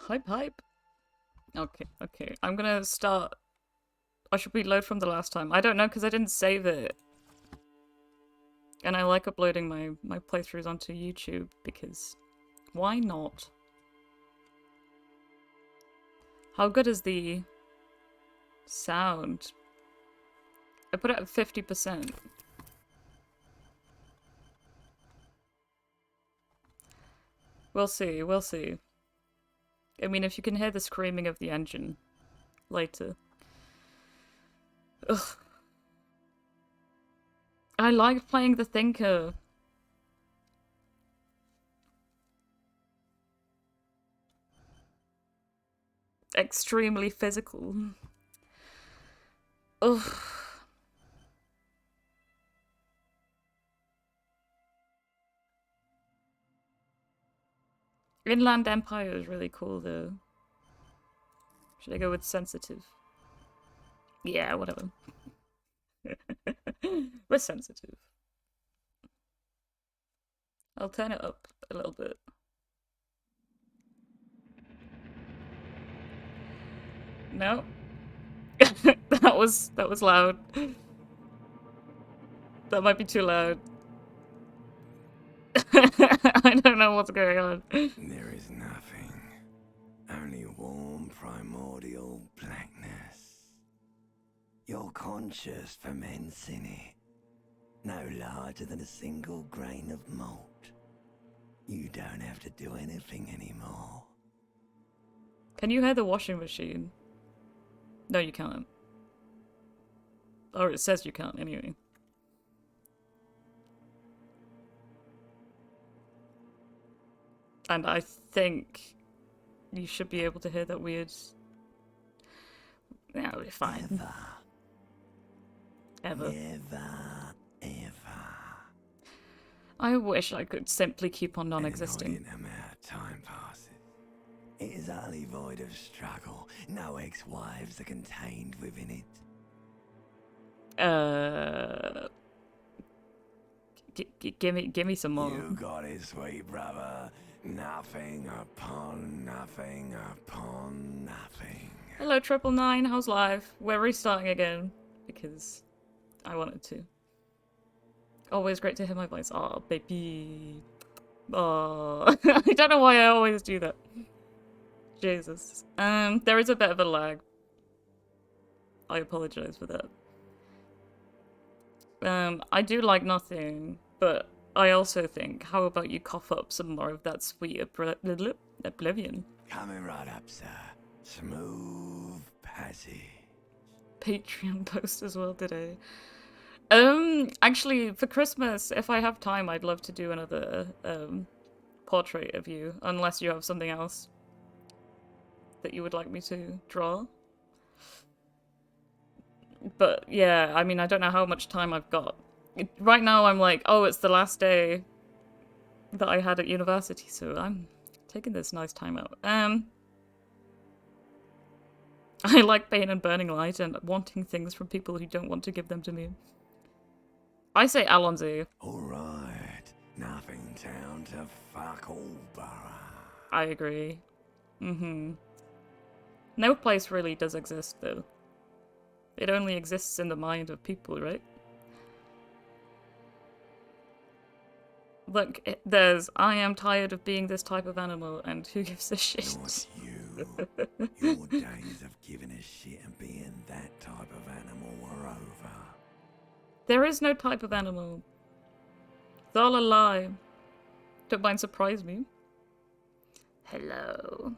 Hype, hype. Okay, okay. I'm gonna start. I should reload from the last time. I don't know because I didn't save it. And I like uploading my playthroughs onto YouTube because why not? How good is the sound? I put it at 50%. We'll see, we'll see. I mean, if you can hear the screaming of the engine later. Ugh. I like playing the Thinker. Extremely physical. Ugh. Inland Empire is really cool though. Should I go with sensitive? Yeah, whatever. We're sensitive. I'll turn it up a little bit. No. that was loud. That might be too loud. I don't know what's going on. There is nothing. Only warm primordial blackness. Your conscious ferments in it. No larger than a single grain of malt. You don't have to do anything anymore. Can you hear the washing machine? No, you can't. Or it says you can't, anyway. And I think you should be able to hear that weird... Yeah, it'll be fine. Ever. Never, ever. I wish I could simply keep on non-existing. An amount of time passes. It is utterly void of struggle. No ex-wives are contained within it. Give me some more. You got it, sweet brother. Nothing upon nothing upon nothing. Hello, 999. How's life? We're restarting again because I wanted to. Always great to hear my voice. Oh, baby. Oh, I don't know why I always do that. Jesus. There is a bit of a lag. I apologize for that. I do like nothing, but I also think, how about you cough up some more of that sweet oblivion? Coming right up, sir. Smooth passage. Patreon post as well today. Actually, for Christmas, if I have time, I'd love to do another, portrait of you, unless you have something else that you would like me to draw. But yeah, I mean, I don't know how much time I've got. Right now, I'm like, oh, it's the last day that I had at university, so I'm taking this nice time out. I like pain and burning light and wanting things from people who don't want to give them to me. I say Alonzi. Alright. Nothing town to fuck all borough. I agree. No place really does exist, though. It only exists in the mind of people, right? Look, there's I am tired of being this type of animal, and who gives a shit? Not you. Your days of giving a shit and being that type of animal are over. There is no type of animal. It's all a lie. Don't mind surprise me. Hello.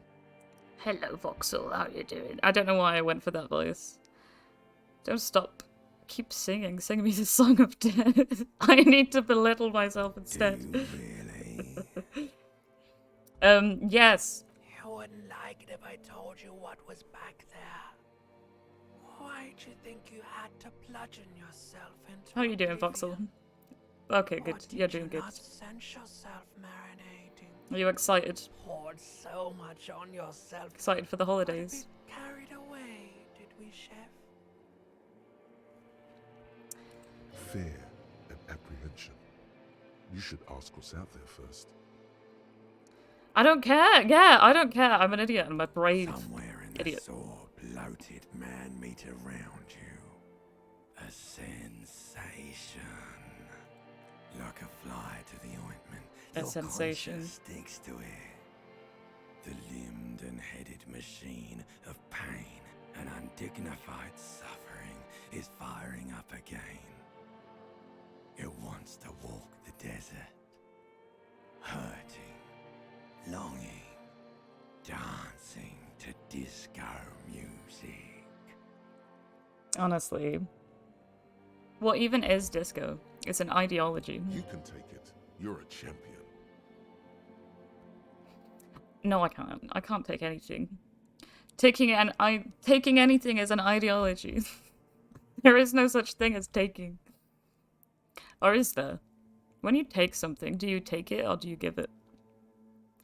Hello, Voxel. How you doing? I don't know why I went for that voice. Don't stop. Keep singing. Sing me the song of death. I need to belittle myself instead. Do you really? Yes. You wouldn't like it if I told you what was back there. Why'd you think you had to bludgeon yourself into How you doing, Voxel? Okay, good. You're doing good. Not sense yourself marinating. Are you excited? Poured so much on yourself. Excited for the holidays? Carried away, did we, chef? Fear and apprehension. You should ask what's out there first. I don't care. Yeah, I don't care. I'm an idiot. I'm a brave Somewhere in the idiot. sore, bloated man meat around you. A sensation. Like a fly to the ointment. A Your sensation. conscience sticks to it. The limbed and headed machine of pain and undignified suffering is firing up again. It wants to walk the desert. Hurting, longing, dancing to disco music. Honestly. What even is disco? It's an ideology. You can take it. You're a champion. No, I can't. I can't take anything. Taking anything is an ideology. There is no such thing as taking. Or is there? When you take something, do you take it or do you give it?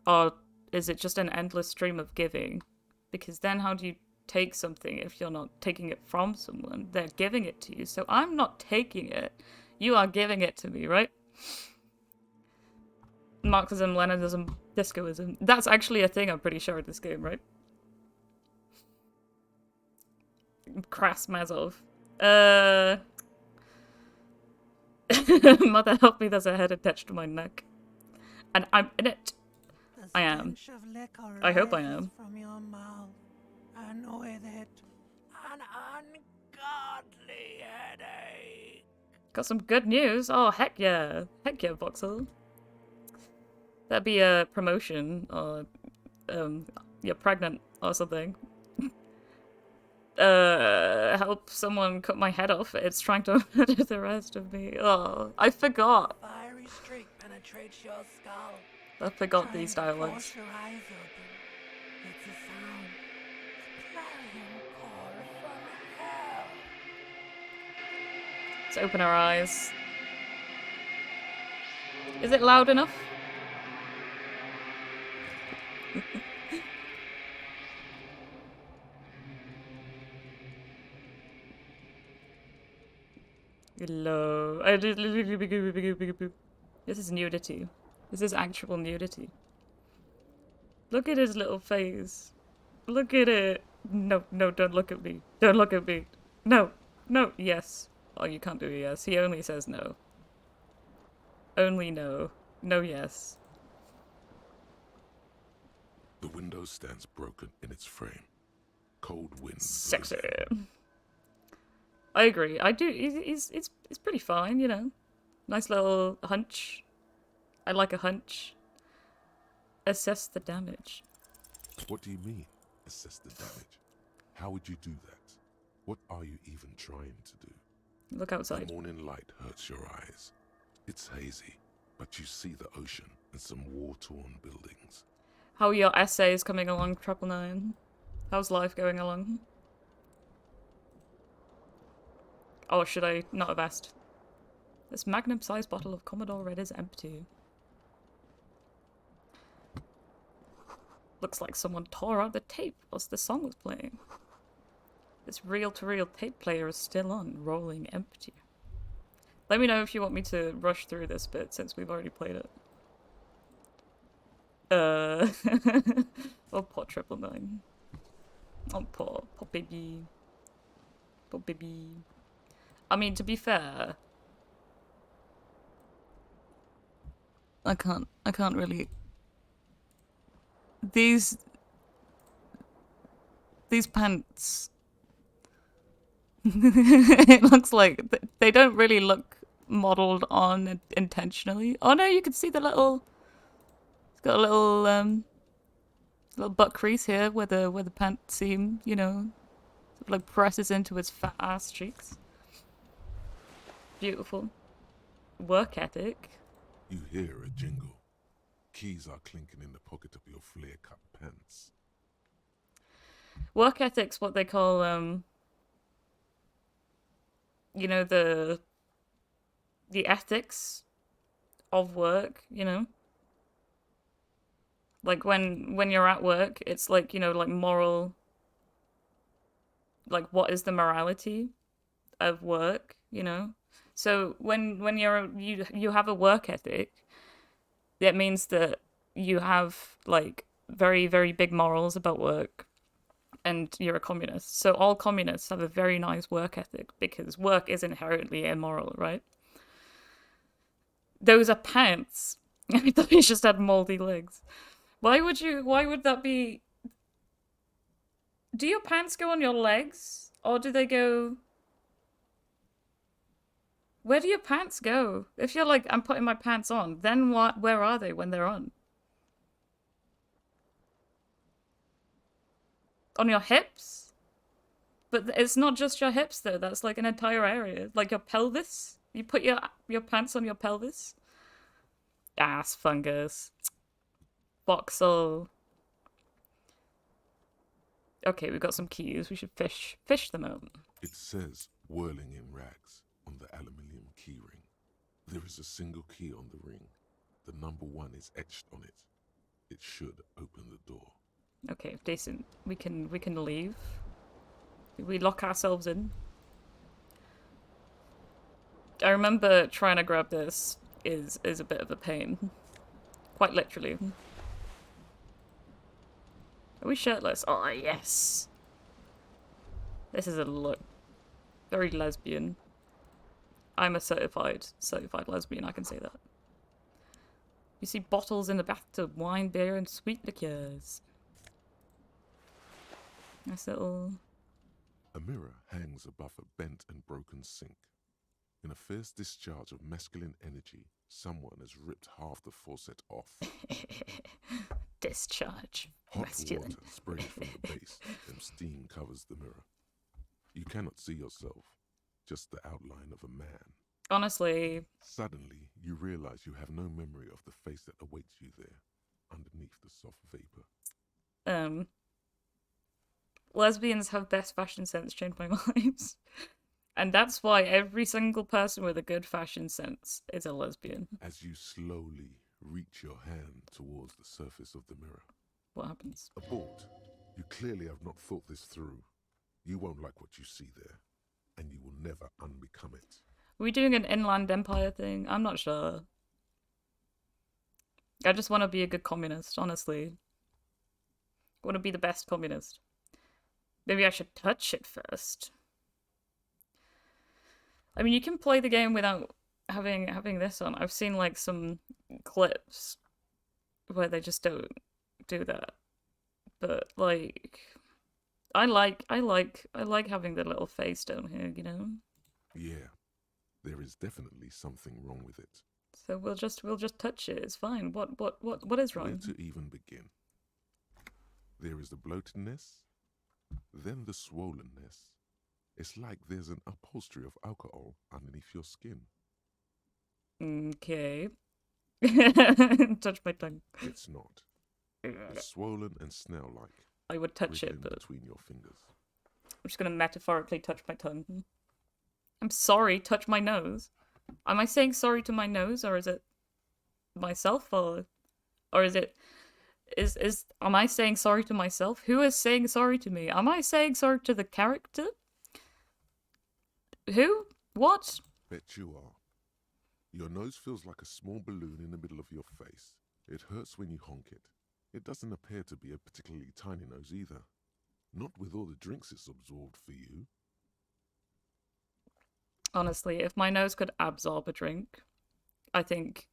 Or is it just an endless stream of giving? Because then how do you take something if you're not taking it from someone? They're giving it to you. So I'm not taking it. You are giving it to me, right? Marxism, Leninism, discoism. That's actually a thing, I'm pretty sure, in this game, right? Kras Mazov. Mother help me, there's a head attached to my neck. And I'm in it. I am. I hope I am. From your mouth, and with it, an ungodly headache. Got some good news. Oh, heck yeah. Heck yeah, Voxel. That'd be a promotion, or, you're pregnant or something. Help someone cut my head off. It's trying to murder the rest of me. Oh, I forgot. Fiery streak penetrates your skull. I forgot Trying these to force dialogues. your eyes open. It's a sound. A clarion call from hell. Let's open our eyes. Is it loud enough? Hello. This is nudity. This is actual nudity. Look at his little face. Look at it. No, no, don't look at me. Don't look at me. No, no, yes. Oh, you can't do a yes. He only says no. Only no. No yes. The window stands broken in its frame. Cold wind. Sexy. I agree. I do. It's pretty fine, you know. Nice little hunch. I like a hunch. Assess the damage. What do you mean, assess the damage? How would you do that? What are you even trying to do? Look The outside. morning light hurts your eyes. It's hazy, but you see the ocean and some war-torn buildings. How are your essays coming along, 999? How's life going along? Oh, should I not have asked? This magnum-sized bottle of Commodore Red is empty. Looks like someone tore out the tape whilst the song was playing. This reel-to-reel tape player is still on, rolling empty. Let me know if you want me to rush through this bit, since we've already played it. Oh, poor 999. Oh, poor baby. Poor baby. I mean, to be fair, I can't really. These pants. It looks like they don't really look modeled on intentionally. Oh no, you can see the little. It's got a little butt crease here where the pant seam, you know, sort of like presses into his fat ass cheeks. Beautiful. Work ethic. You hear a jingle. Keys are clinking in the pocket of your flare-cut pants. Work ethic's what they call, you know, the ethics of work, you know? Like, when you're at work, it's like, you know, like moral... Like, what is the morality of work, you know? So, when you have a work ethic, that means that you have like very, very big morals about work and you're a communist. So all communists have a very nice work ethic because work is inherently immoral, right? Those are pants. I thought you just had moldy legs. Why would that be? Do your pants go on your legs? Or do they go... Where do your pants go? If you're like, I'm putting my pants on, then what? Where are they when they're on? On your hips? But it's not just your hips though, that's like an entire area. Like your pelvis? You put your pants on your pelvis? Ass fungus. Voxel. Okay, we've got some keys. We should fish them out. It says whirling in rags on the aluminium key ring. There is a single key on the ring. The number 1 is etched on it. It should open the door. Okay, decent. We can leave. We lock ourselves in. I remember trying to grab this is a bit of a pain. Quite literally. Are we shirtless? Oh, yes! This is a look. Very lesbian. I'm a certified lesbian, I can say that. You see bottles in the bathtub, wine, beer, and sweet liqueurs. Nice little... A mirror hangs above a bent and broken sink. In a fierce discharge of masculine energy, someone has ripped half the faucet off. Discharge. Hot Masculine. water sprays from the base, and steam covers the mirror. You cannot see yourself, just the outline of a man. Honestly... Suddenly, you realize you have no memory of the face that awaits you there, underneath the soft vapor. Lesbians have best fashion sense, changed my lives. And that's why every single person with a good fashion sense is a lesbian. As you slowly reach your hand towards the surface of the mirror. What happens? Abort. You clearly have not thought this through. You won't like what you see there, and you will never unbecome it. Are we doing an Inland Empire thing? I'm not sure. I just want to be a good communist, honestly. I want to be the best communist. Maybe I should touch it first. I mean, you can play the game without having this on. I've seen like some clips where they just don't do that. But like I like having the little face down here, you know? Yeah. There is definitely something wrong with it. So we'll just touch it. It's fine. What is wrong? Where to even begin? There is the bloatedness, then the swollenness. It's like there's an upholstery of alcohol underneath your skin. Okay. Touch my tongue. It's not. It's swollen and snail-like. I would touch it, but between your fingers. I'm just gonna metaphorically touch my tongue. I'm sorry, touch my nose. Am I saying sorry to my nose, or is it myself, or is it am I saying sorry to myself? Who is saying sorry to me? Am I saying sorry to the character? Who? What? Bet you are. Your nose feels like a small balloon in the middle of your face. It hurts when you honk it. It doesn't appear to be a particularly tiny nose either. Not with all the drinks it's absorbed for you. Honestly, if my nose could absorb a drink, I think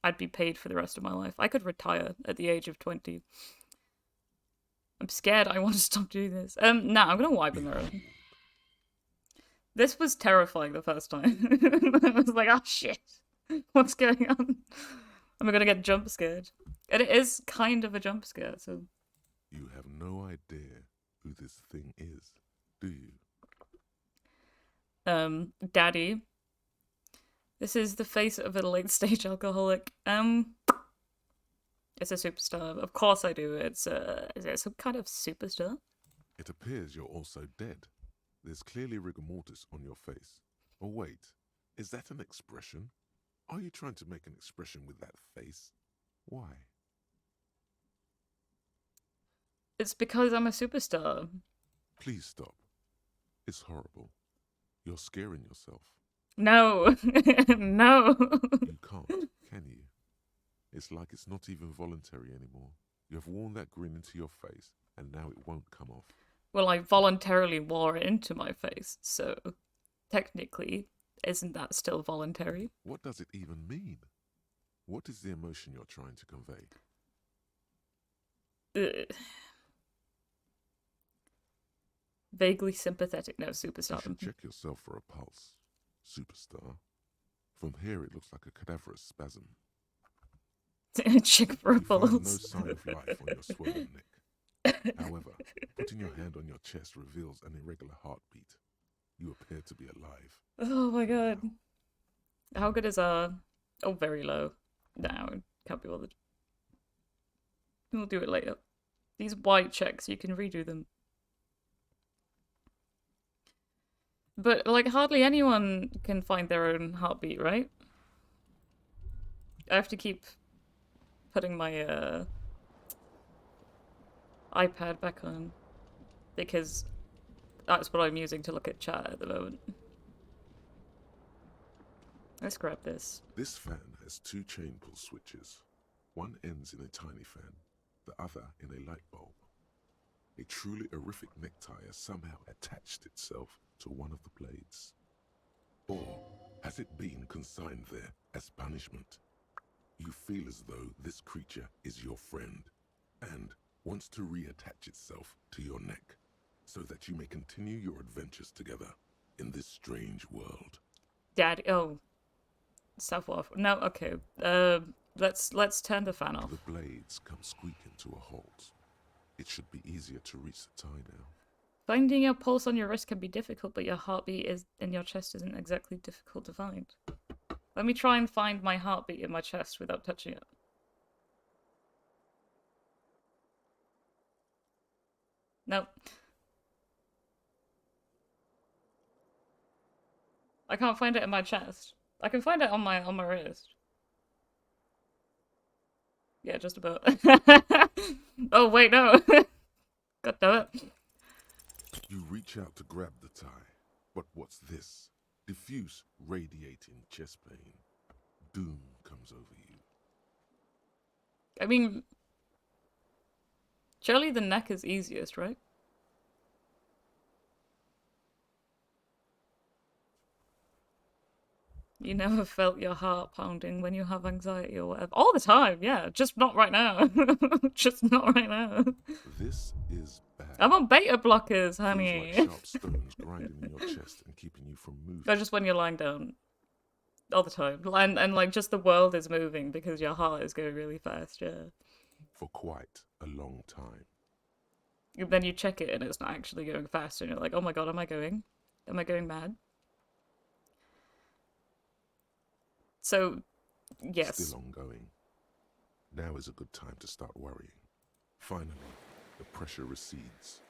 I'd be paid for the rest of my life. I could retire at the age of 20. I'm scared. I want to stop doing this. Nah, I'm gonna wipe the mirror. This was terrifying the first time. I was like, oh shit, what's going on? Am I gonna get jump scared? And it is kind of a jump scare, so... You have no idea who this thing is, do you? Daddy. This is the face of a late-stage alcoholic. It's a superstar. Of course I do. Is it some kind of superstar? It appears you're also dead. There's clearly rigor mortis on your face. Oh wait, is that an expression? Are you trying to make an expression with that face? Why? It's because I'm a superstar. Please stop. It's horrible. You're scaring yourself. No. No. You can't, can you? It's like it's not even voluntary anymore. You have worn that grin into your face, and now it won't come off. Well, I voluntarily wore it into my face, so technically, isn't that still voluntary? What does it even mean? What is the emotion you're trying to convey? Ugh. Vaguely sympathetic. No, You superstar. should check yourself for a pulse, superstar. From here, it looks like a cadaverous spasm. Chick for a You find no pulse. sign of life on your swollen neck. However, putting your hand on your chest reveals an irregular heartbeat. You appear to be alive. Oh my god. How good is our... Oh, very low. No, can't be bothered. We'll do it later. These white checks, you can redo them. But, like, hardly anyone can find their own heartbeat, right? I have to keep putting my, iPad back on. Because that's what I'm using to look at chat at the moment. Let's grab this. This fan has two chain pull switches. One ends in a tiny fan, the other in a light bulb. A truly horrific necktie has somehow attached itself to one of the blades. Or has it been consigned there as punishment? You feel as though this creature is your friend and wants to reattach itself to your neck so that you may continue your adventures together in this strange world. Daddy, oh. Self-off. No, okay. Let's turn the fan off. The blades come squeaking to a halt. It should be easier to reach the tie now. Finding your pulse on your wrist can be difficult, but your heartbeat is in your chest isn't exactly difficult to find. Let me try and find my heartbeat in my chest without touching it. Nope. I can't find it in my chest. I can find it on my wrist. Yeah, just about. Oh wait, no. God damn it. You reach out to grab the tie, but what's this? Diffuse, radiating chest pain. Doom comes over you. I mean, surely the neck is easiest, right? You never felt your heart pounding when you have anxiety or whatever. All the time, yeah. Just not right now. Just not right now. This is bad. I'm on beta blockers, Feels honey. like sharp stones grinding in your chest and keeping you from moving. Or just when you're lying down. All the time. And like just the world is moving because your heart is going really fast, yeah. For quite a long time. Then you check it and it's not actually going fast and you're like, oh my god, am I going mad? So, yes. Still ongoing. Now is a good time to start worrying. Finally, the pressure recedes.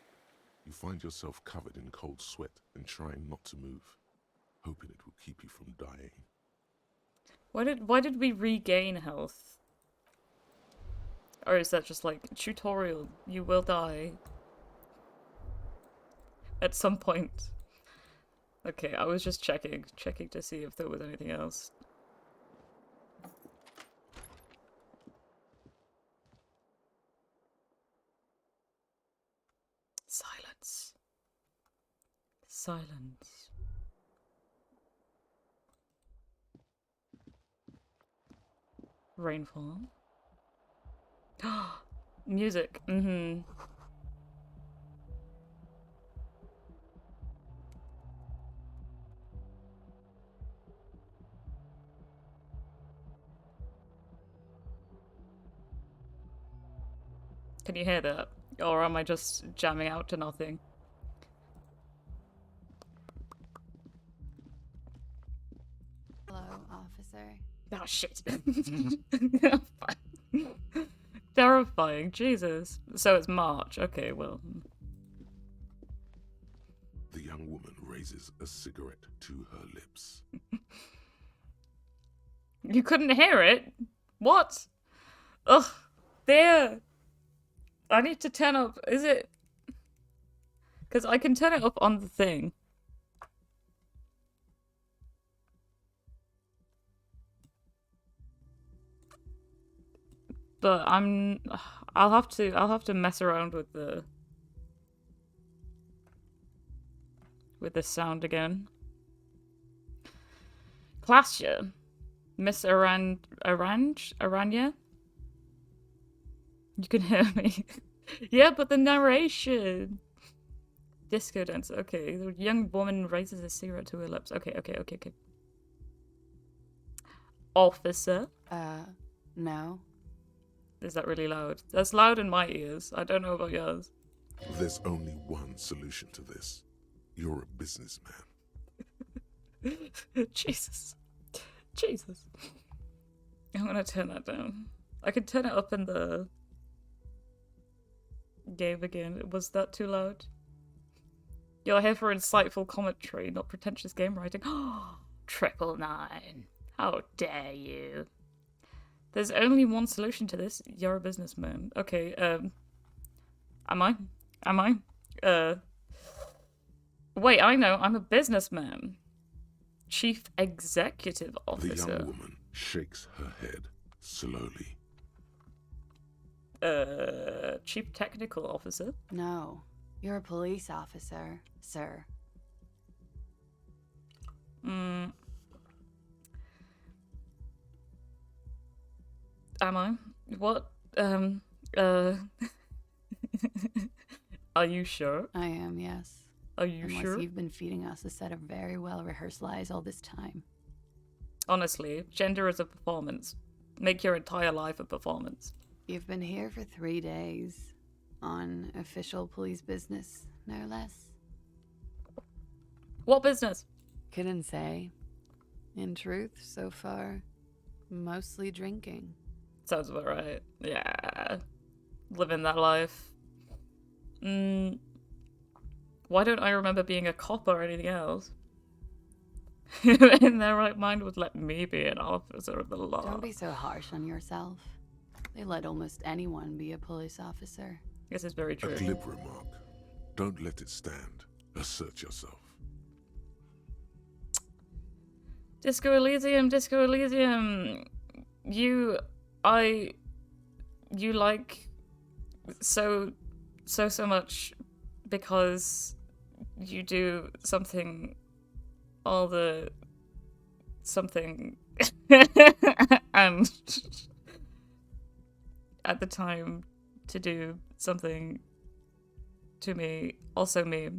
You find yourself covered in cold sweat and trying not to move, hoping it will keep you from dying. Why did we regain health? Or is that just like tutorial? You will die at some point. Okay, I was just checking to see if there was anything else. Silence. Silence. Rainfall. Music. Mm-hmm. Can you hear that? Or am I just jamming out to nothing? Hello, officer. Oh shit. Terrifying, Jesus. So it's March. Okay, well. The young woman raises a cigarette to her lips. You couldn't hear it? What? Ugh. There. I need to turn up. Is it? Because I can turn it up on the thing. But I'll have to mess around with the sound again. Klasha. Miss Aranya? You can hear me. Yeah, but the narration. Disco dancer. Okay, the young woman raises a cigarette to her lips. Okay. Officer. No. Is that really loud? That's loud in my ears. I don't know about yours. There's only one solution to this. You're a businessman. Jesus. I'm gonna turn that down. I could turn it up in the game again. Was that too loud? You're here for insightful commentary, not pretentious game writing. 999. How dare you? There's only one solution to this. You're a businessman. Okay, am I? Wait, I know. I'm a businessman. Chief Executive Officer. The young woman shakes her head slowly. Chief Technical Officer. No. You're a police officer, sir. Am I? What? Are you sure? I am, yes. Are you Unless sure? you've been feeding us a set of very well-rehearsed lies all this time. Honestly, gender is a performance. Make your entire life a performance. You've been here for 3 days. On official police business, no less. What business? Couldn't say. In truth, so far, mostly drinking. Sounds about right. Yeah. Living that life. Why don't I remember being a cop or anything else? In their right mind would let me be an officer of the law. Don't be so harsh on yourself. They let almost anyone be a police officer. This is very true. A glib remark. Don't let it stand. Assert yourself. Disco Elysium. You like so much because you do something and at the time to do something to me, also me.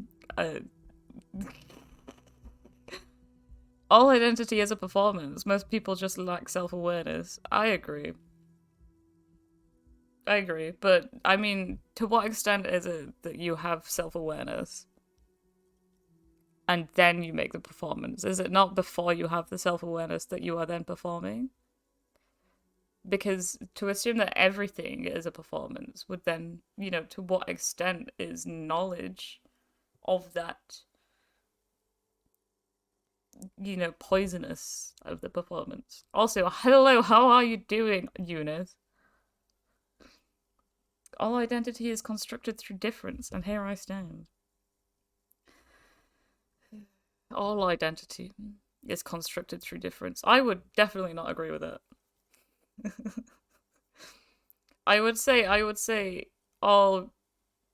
All identity is a performance. Most people just lack self-awareness. I agree, but I mean, to what extent is it that you have self-awareness and then you make the performance? Is it not before you have the self-awareness that you are then performing? Because to assume that everything is a performance would then, to what extent is knowledge of that, poisonous of the performance? Also, hello, how are you doing, Eunice? All identity is constructed through difference, and here I stand. All identity is constructed through difference. I would definitely not agree with that. I would say all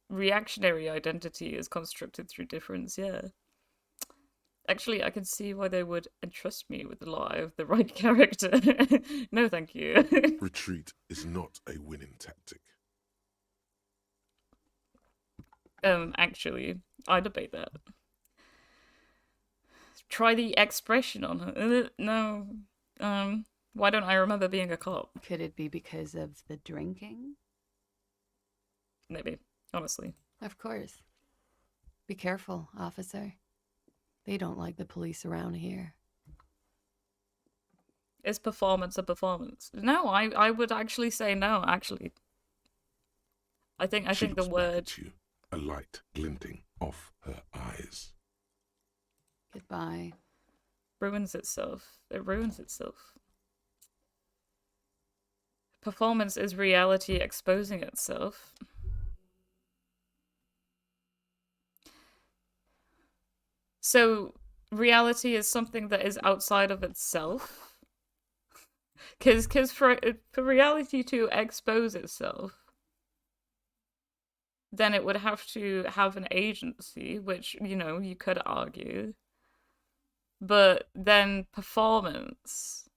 reactionary identity is constructed through difference, yeah. Actually, I can see why they would entrust me with the lie of the right character. No, thank you. Retreat is not a winning tactic. Actually, I debate that. Try the expression on her. No. Why don't I remember being a cop? Could it be because of the drinking? Maybe, honestly. Of course. Be careful, officer. They don't like the police around here. Is performance a performance? No, I would actually say no, actually. I think the looks word... back at you, a light glinting off her eyes. Goodbye. ruins itself. It ruins itself. Performance is reality exposing itself. So, reality is something that is outside of itself. Because for reality to expose itself, then it would have to have an agency, which, you know, you could argue. But then performance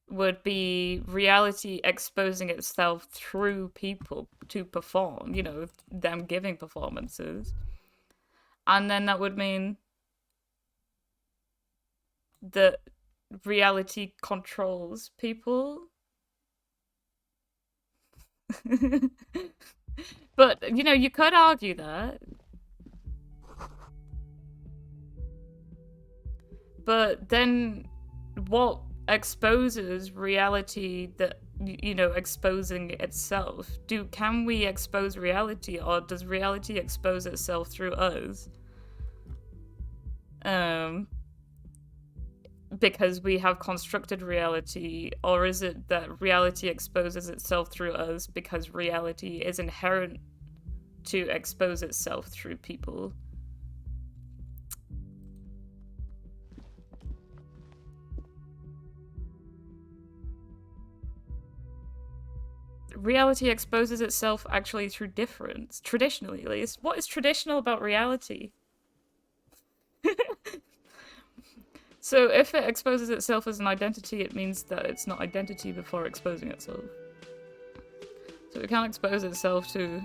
would be reality exposing itself through people to perform, you know, them giving performances. And then that would mean that reality controls people. But, you know, you could argue that. But then what exposes reality that, you know, exposing itself? Can we expose reality, or does reality expose itself through us? Because we have constructed reality, or is it that reality exposes itself through us because reality is inherent to expose itself through people? Reality exposes itself actually through difference, traditionally at least. What is traditional about reality? So if it exposes itself as an identity, it means that it's not identity before exposing itself. So it can't expose itself to...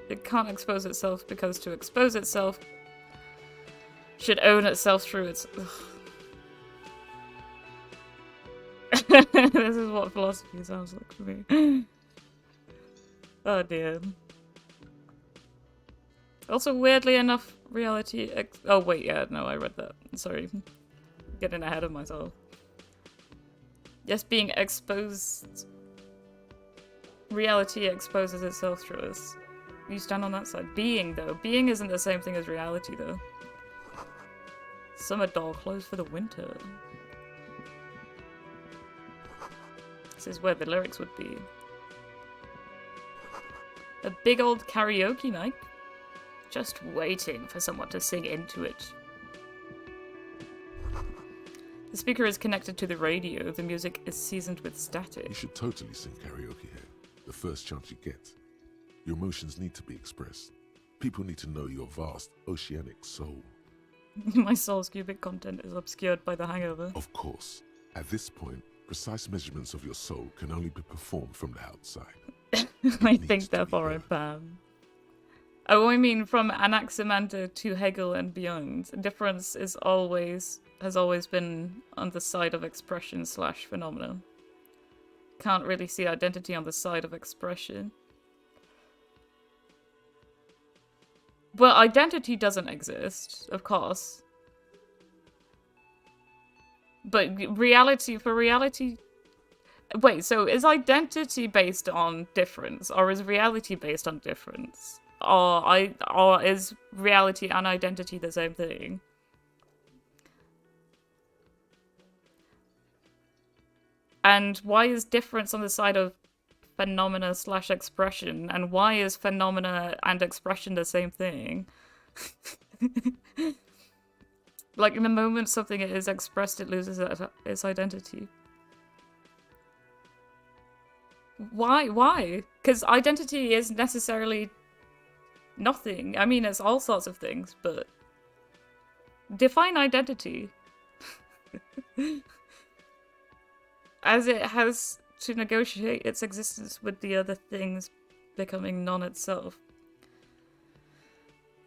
It can't expose itself because to expose itself should own itself through its... This is what philosophy sounds like for me. Oh dear. Also, weirdly enough, reality... Oh wait, yeah, no, I read that. Sorry. Getting ahead of myself. Yes, being exposed... Reality exposes itself through us. You stand on that side. Being, though. Being isn't the same thing as reality, though. Summer door closed for the winter. This is where the lyrics would be. A big old karaoke night. Just waiting for someone to sing into it. The speaker is connected to the radio. The music is seasoned with static. You should totally sing karaoke here, the first chance you get. Your emotions need to be expressed. People need to know your vast, oceanic soul. My soul's cubic content is obscured by the hangover. Of course, at this point, precise measurements of your soul can only be performed from the outside. I think, therefore, I'm banned. Oh, I mean, from Anaximander to Hegel and beyond, difference has always been on the side of expression / phenomena. Can't really see identity on the side of expression. Well, identity doesn't exist, of course. But for reality... Wait, so is identity based on difference, or is reality based on difference? Or is reality and identity the same thing? And why is difference on the side of phenomena / expression? And why is phenomena and expression the same thing? Like, in the moment something is expressed, it loses its identity. Why? Because identity is necessarily nothing. I mean, it's all sorts of things, but... Define identity. As it has to negotiate its existence with the other things becoming non-itself.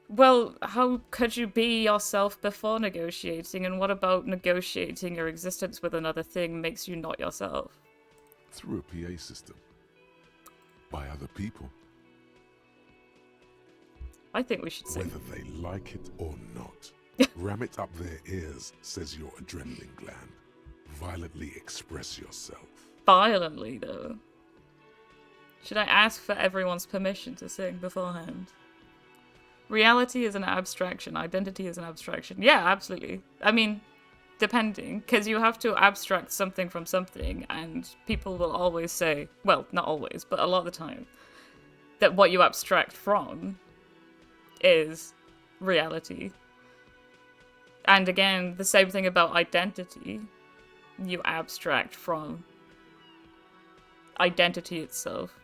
Well, how could you be yourself before negotiating, and what about negotiating your existence with another thing makes you not yourself? Through a PA system. By other people. I think we should sing. Whether they like it or not. Ram it up their ears, says your adrenaline gland. Violently express yourself. Violently, though. Should I ask for everyone's permission to sing beforehand? Reality is an abstraction. Identity is an abstraction. Yeah, absolutely. I mean, depending. Because you have to abstract something from something, and people will always say, well, not always, but a lot of the time, that what you abstract from is reality. And again, the same thing about identity. you abstract from identity itself.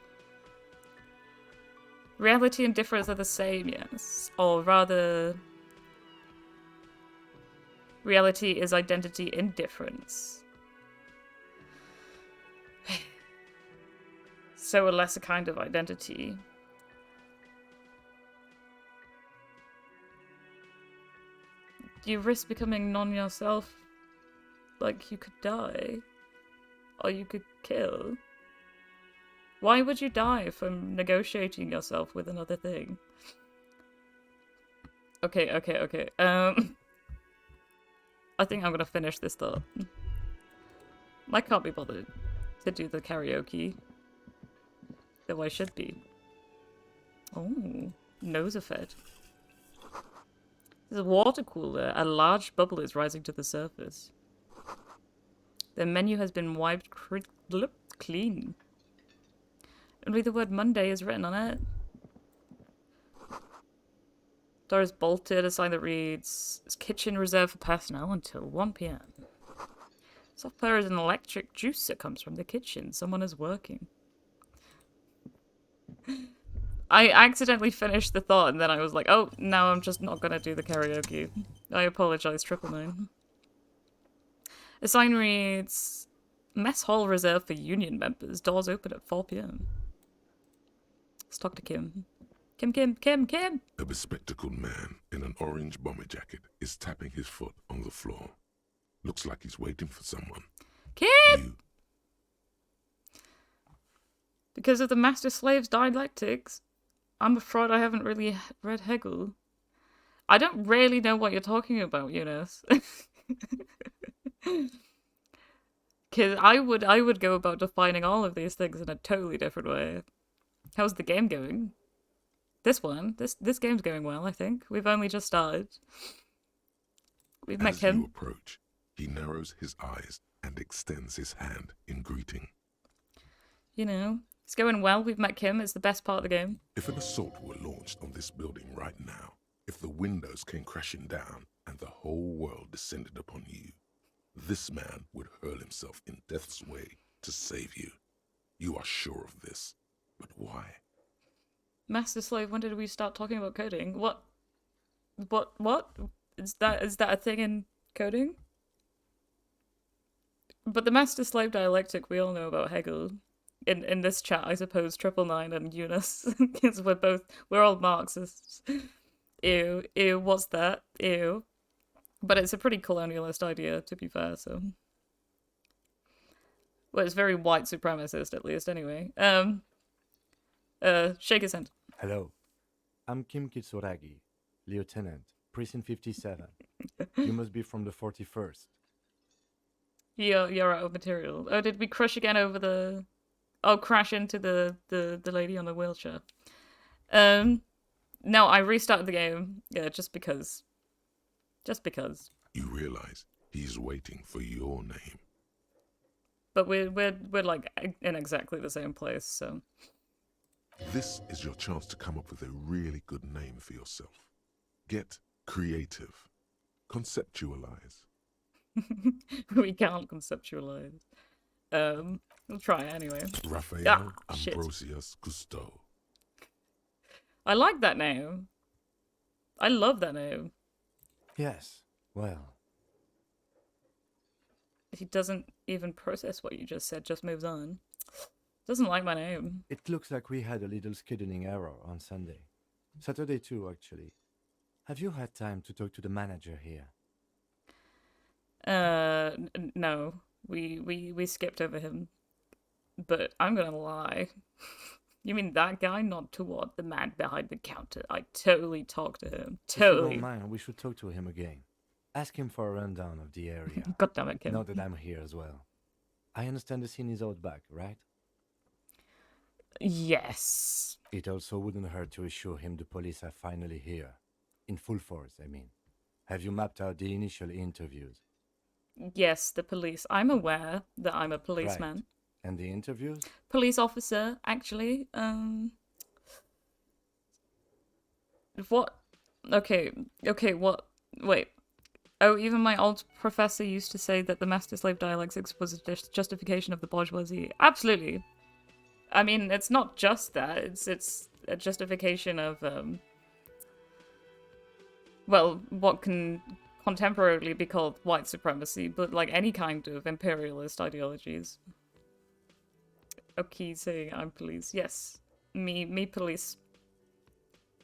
Reality and difference are the same, yes. Or rather, reality is identity in difference. So a lesser kind of identity. You risk becoming non-yourself. Like, you could die. Or you could kill. Why would you die from negotiating yourself with another thing? Okay. I think I'm gonna finish this thought. I can't be bothered to do the karaoke. Though I should be. Oh, nose effect. There's a water cooler. A large bubble is rising to the surface. The menu has been wiped clean. Only the word Monday is written on it. Door is bolted, a sign that reads, "It's kitchen reserved for personnel until 1 p.m. Software is an electric juice that comes from the kitchen. Someone is working." I accidentally finished the thought and then I was like, oh, now I'm just not gonna do the karaoke. I apologize, 999. A sign reads, "Mess hall reserved for union members. Doors open at 4 p.m. Let's talk to Kim. Kim! A bespectacled man in an orange bomber jacket is tapping his foot on the floor. Looks like he's waiting for someone. Kim! You. Because of the master-slave's dialectics, I'm afraid I haven't really read Hegel. I don't really know what you're talking about, Eunice. Because I would go about defining all of these things in a totally different way. How's the game going? This game's going well, I think. We've only just started. We've met Kim. As you approach, he narrows his eyes and extends his hand in greeting. You know, it's going well. We've met Kim. It's the best part of the game. If an assault were launched on this building right now, if the windows came crashing down and the whole world descended upon you, this man would hurl himself in death's way to save you. You are sure of this. But why? Master Slave, when did we start talking about coding? What? Is that a thing in coding? But the Master Slave dialectic we all know about Hegel. In this chat, I suppose 999 and Eunice, because we're all Marxists. Ew, what's that? Ew. But it's a pretty colonialist idea, to be fair, so. Well, it's very white supremacist, at least, anyway. Shake his hand. Hello. I'm Kim Kitsuragi, Lieutenant, Precinct 57. You must be from the 41st. You're out of material. Oh, did we crush again over the... Oh, crash into the lady on the wheelchair. No, I restarted the game. Yeah, just because. Just because. You realize he's waiting for your name. But we're like in exactly the same place, so. This is your chance to come up with a really good name for yourself. Get creative. Conceptualize. We can't conceptualize. We'll try it anyway. Raphael Ambrosius Cousteau. I like that name. I love that name. Yes, well. He doesn't even process what you just said, just moves on. Doesn't like my name. It looks like we had a little scheduling error on Sunday. Saturday too, actually. Have you had time to talk to the manager here? No. We skipped over him. But I'm gonna lie. You mean that guy? Not toward the man behind the counter. I totally talked to him. Totally. If you don't mind, we should talk to him again. Ask him for a rundown of the area. God damn it, Kim. Now that I'm here as well. I understand the scene is out back, right? Yes. It also wouldn't hurt to assure him the police are finally here. In full force, I mean. Have you mapped out the initial interviews? Yes, the police. I'm aware that I'm a policeman. Right. And the interviews? Police officer, actually. What? Okay, what? Wait. Oh, even my old professor used to say that the master-slave dialectics was a justification of the bourgeoisie. Absolutely. I mean, it's not just that. It's a justification of, well, what can contemporarily be called white supremacy, but like any kind of imperialist ideologies. Okay, saying I'm police. Yes, me police.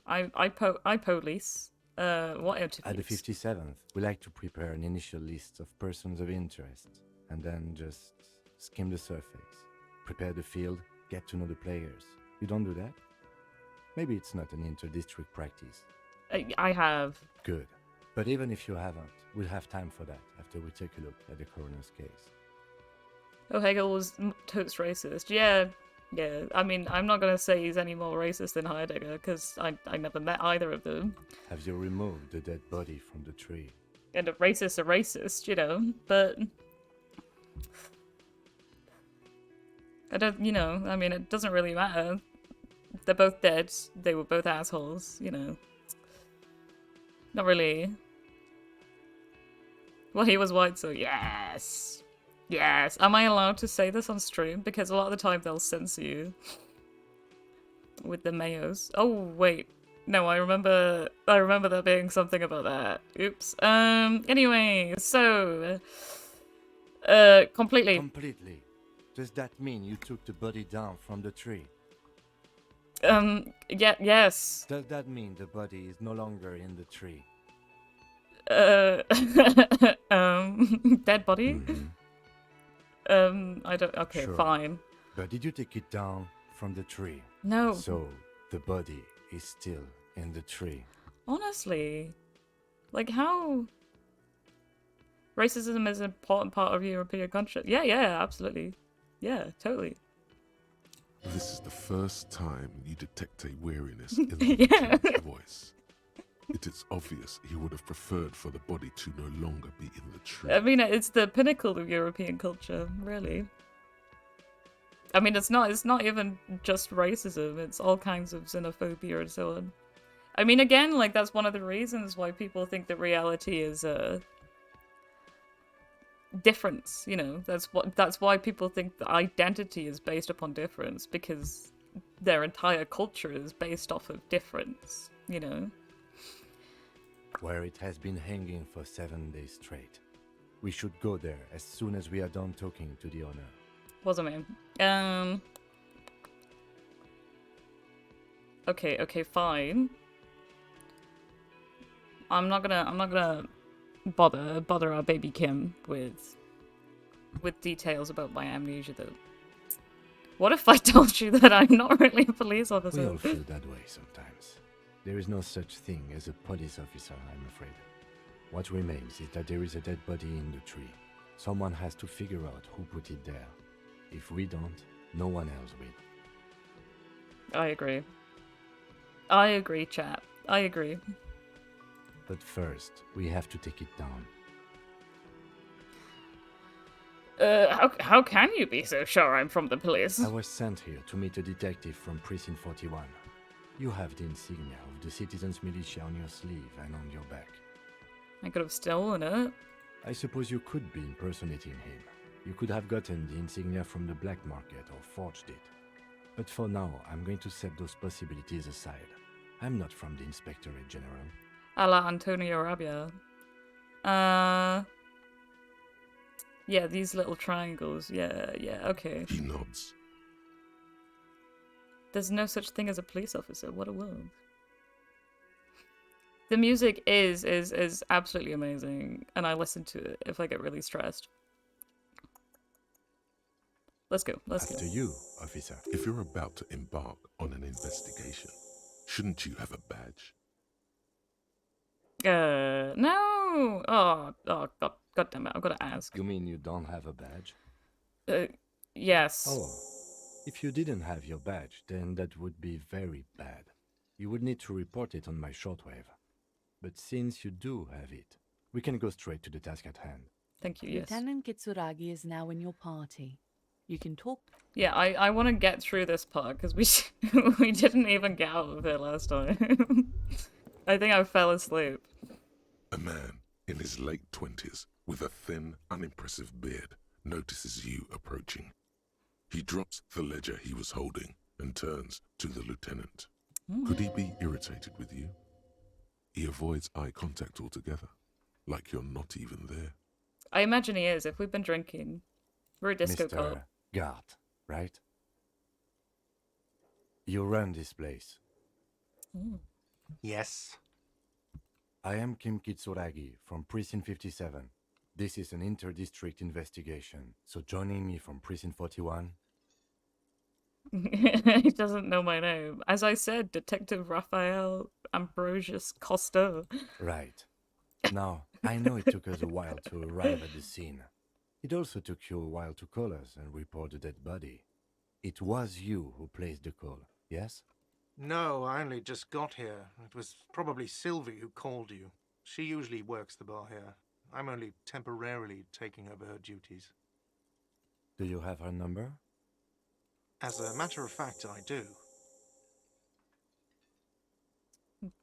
I police. What At the interviews? 57th, we like to prepare an initial list of persons of interest, and then just skim the surface. Prepare the field, get to know the players. You don't do that? Maybe it's not an inter-district practice. I have. Good. But even if you haven't, we'll have time for that after we take a look at the coroner's case. Oh, Hegel was totes racist. Yeah. I mean, I'm not gonna say he's any more racist than Heidegger, because I never met either of them. Have you removed the dead body from the tree? And a racist, you know, but... I don't, you know, I mean, it doesn't really matter. They're both dead. They were both assholes, you know. Not really. Well, he was white, so yes! Yes! Am I allowed to say this on stream? Because a lot of the time they'll censor you. With the mayos. Oh, wait. No, I remember there being something about that. Oops. Anyway, so... completely. Completely. Does that mean you took the body down from the tree? Yeah, yes. Does that mean the body is no longer in the tree? Dead body? I don't, okay, Sure. fine. But did you take it down from the tree? No, So, the body is still in the tree. honestly. Like, how... Racism is an important part of European culture. Yeah, absolutely. Yeah, totally. This is the first time you detect a weariness in the Yeah. victim's voice. It is obvious he would have preferred for the body to no longer be in the tree. I mean, it's the pinnacle of European culture, really. I mean, it's not even just racism, it's all kinds of xenophobia and so on. I mean, again, like, that's one of the reasons why people think that reality is, difference, you know? That's why people think that identity is based upon difference, because their entire culture is based off of difference, you know? Where it has been hanging for 7 days straight. We should go there as soon as we are done talking to the owner. What's it mean? Okay, fine. I'm not gonna bother our baby Kim with details about my amnesia though. What if I told you that I'm not really a police We officer? all feel that way sometimes. There is no such thing as a police officer, I'm afraid. What remains is that there is a dead body in the tree. Someone has to figure out who put it there. If we don't, no one else will. I agree, chap. I agree. But first, we have to take it down. How can you be so sure I'm from the police? I was sent here to meet a detective from Precinct 41. You have the insignia of the Citizens Militia on your sleeve and on your back. I could have stolen it. I suppose you could be impersonating him. You could have gotten the insignia from the black market or forged it. But for now, I'm going to set those possibilities aside. I'm not from the Inspectorate General. A la Antonio Rabia. Yeah, these little triangles. Yeah, okay. He nods. There's no such thing as a police officer. What a world. The music is absolutely amazing, and I listen to it if I get really stressed. Let's go. After you, officer. If you're about to embark on an investigation, shouldn't you have a badge? No. Oh, God damn it! I've got to ask. You mean you don't have a badge? Yes. Oh, if you didn't have your badge, then that would be very bad. You would need to report it on my shortwave. But since you do have it, we can go straight to the task at hand. Thank you. Yes. Lieutenant Kitsuragi is now in your party. You can talk. Yeah, I want to get through this part because we didn't even get out of it last time. I think I fell asleep. A man in his late 20s, with a thin, unimpressive beard, notices you approaching. He drops the ledger he was holding and turns to the lieutenant. Could he be irritated with you? He avoids eye contact altogether, like you're not even there. I imagine he is. If we've been drinking, we're a disco club. Mr. Guard, right? You run this place. Yes. I am Kim Kitsuragi from Precinct 57. This is an inter-district investigation, so joining me from Precinct 41... He doesn't know my name. As I said, Detective Raphael Ambrosius Costa. Right. Now, I know it took us a while to arrive at the scene. It also took you a while to call us and report the dead body. It was you who placed the call, yes? No, I only just got here. It was probably Sylvie who called you. She usually works the bar here. I'm only temporarily taking over her duties. Do you have her number? As a matter of fact, I do.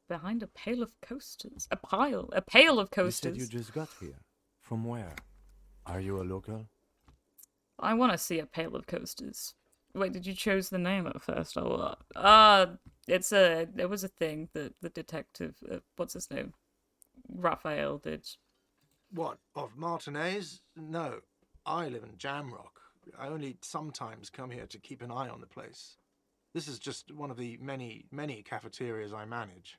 Behind a pail of coasters. A pail of coasters. You said you just got here. From where? Are you a local? I want to see a pail of coasters. Wait, did you choose the name at first or what? It was a thing that the detective, what's his name? Raphael did. What, of Martinez? No, I live in Jamrock. I only sometimes come here to keep an eye on the place. This is just one of the many, many cafeterias I manage.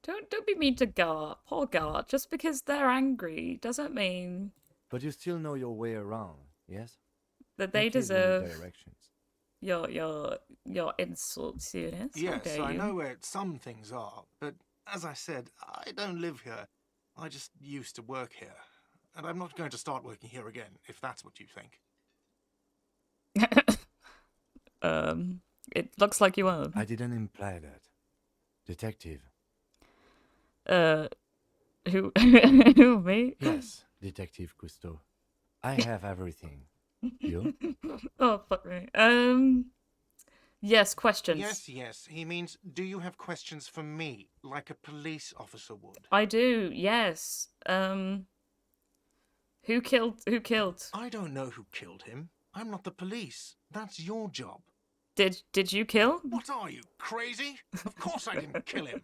Don't be mean to Gart. Poor Gart. Just because they're angry doesn't mean But you still know your way around, yes? that they In case we need deserve directions. your insults, Eunice. How Yes, dare I you? know where some things are, but as I said, I don't live here. I just used to work here. And I'm not going to start working here again, if that's what you think. It looks like you are. I didn't imply that. Detective. Who who me? Yes, Detective Cousteau. I have everything. You? Oh fuck me. Yes, questions. Yes. He means, do you have questions for me, like a police officer would? I do. Yes. Who killed? I don't know who killed him. I'm not the police. That's your job. Did you kill? What are you, crazy? Of course I didn't kill him.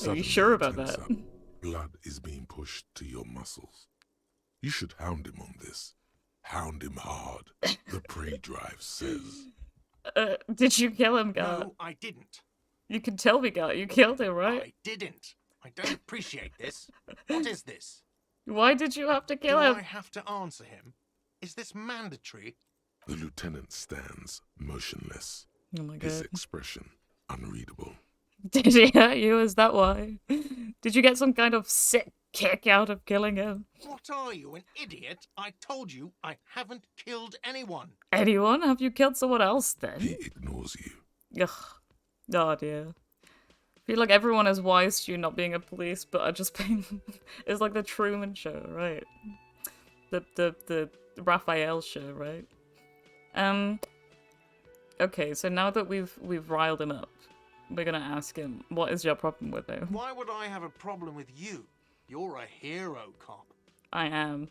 Are you sure about tense that? up. Blood is being pushed to your muscles. You should hound him on this. Hound him hard. The prey drive says. Did you kill him, Gart? No, I didn't. You can tell me, Gart. You killed him, right? I didn't. I don't appreciate this. What is this? Why did you have to Do kill him? I have to answer him? Is this mandatory? The lieutenant stands motionless. Oh my His god. expression unreadable. Did he hurt you? Is that why? Did you get some kind of sick kick out of killing him? What are you, an idiot? I told you I haven't killed anyone. Anyone? Have you killed someone else He then? ignores you. Ugh. Oh dear. I feel like everyone is wise to you not being a police, but are just being. It's like the Truman Show, right? The Raphael show, right? Okay, so now that we've riled him up, we're gonna ask him, what is your problem with him? Why would I have a problem with you? You're a hero cop. I am.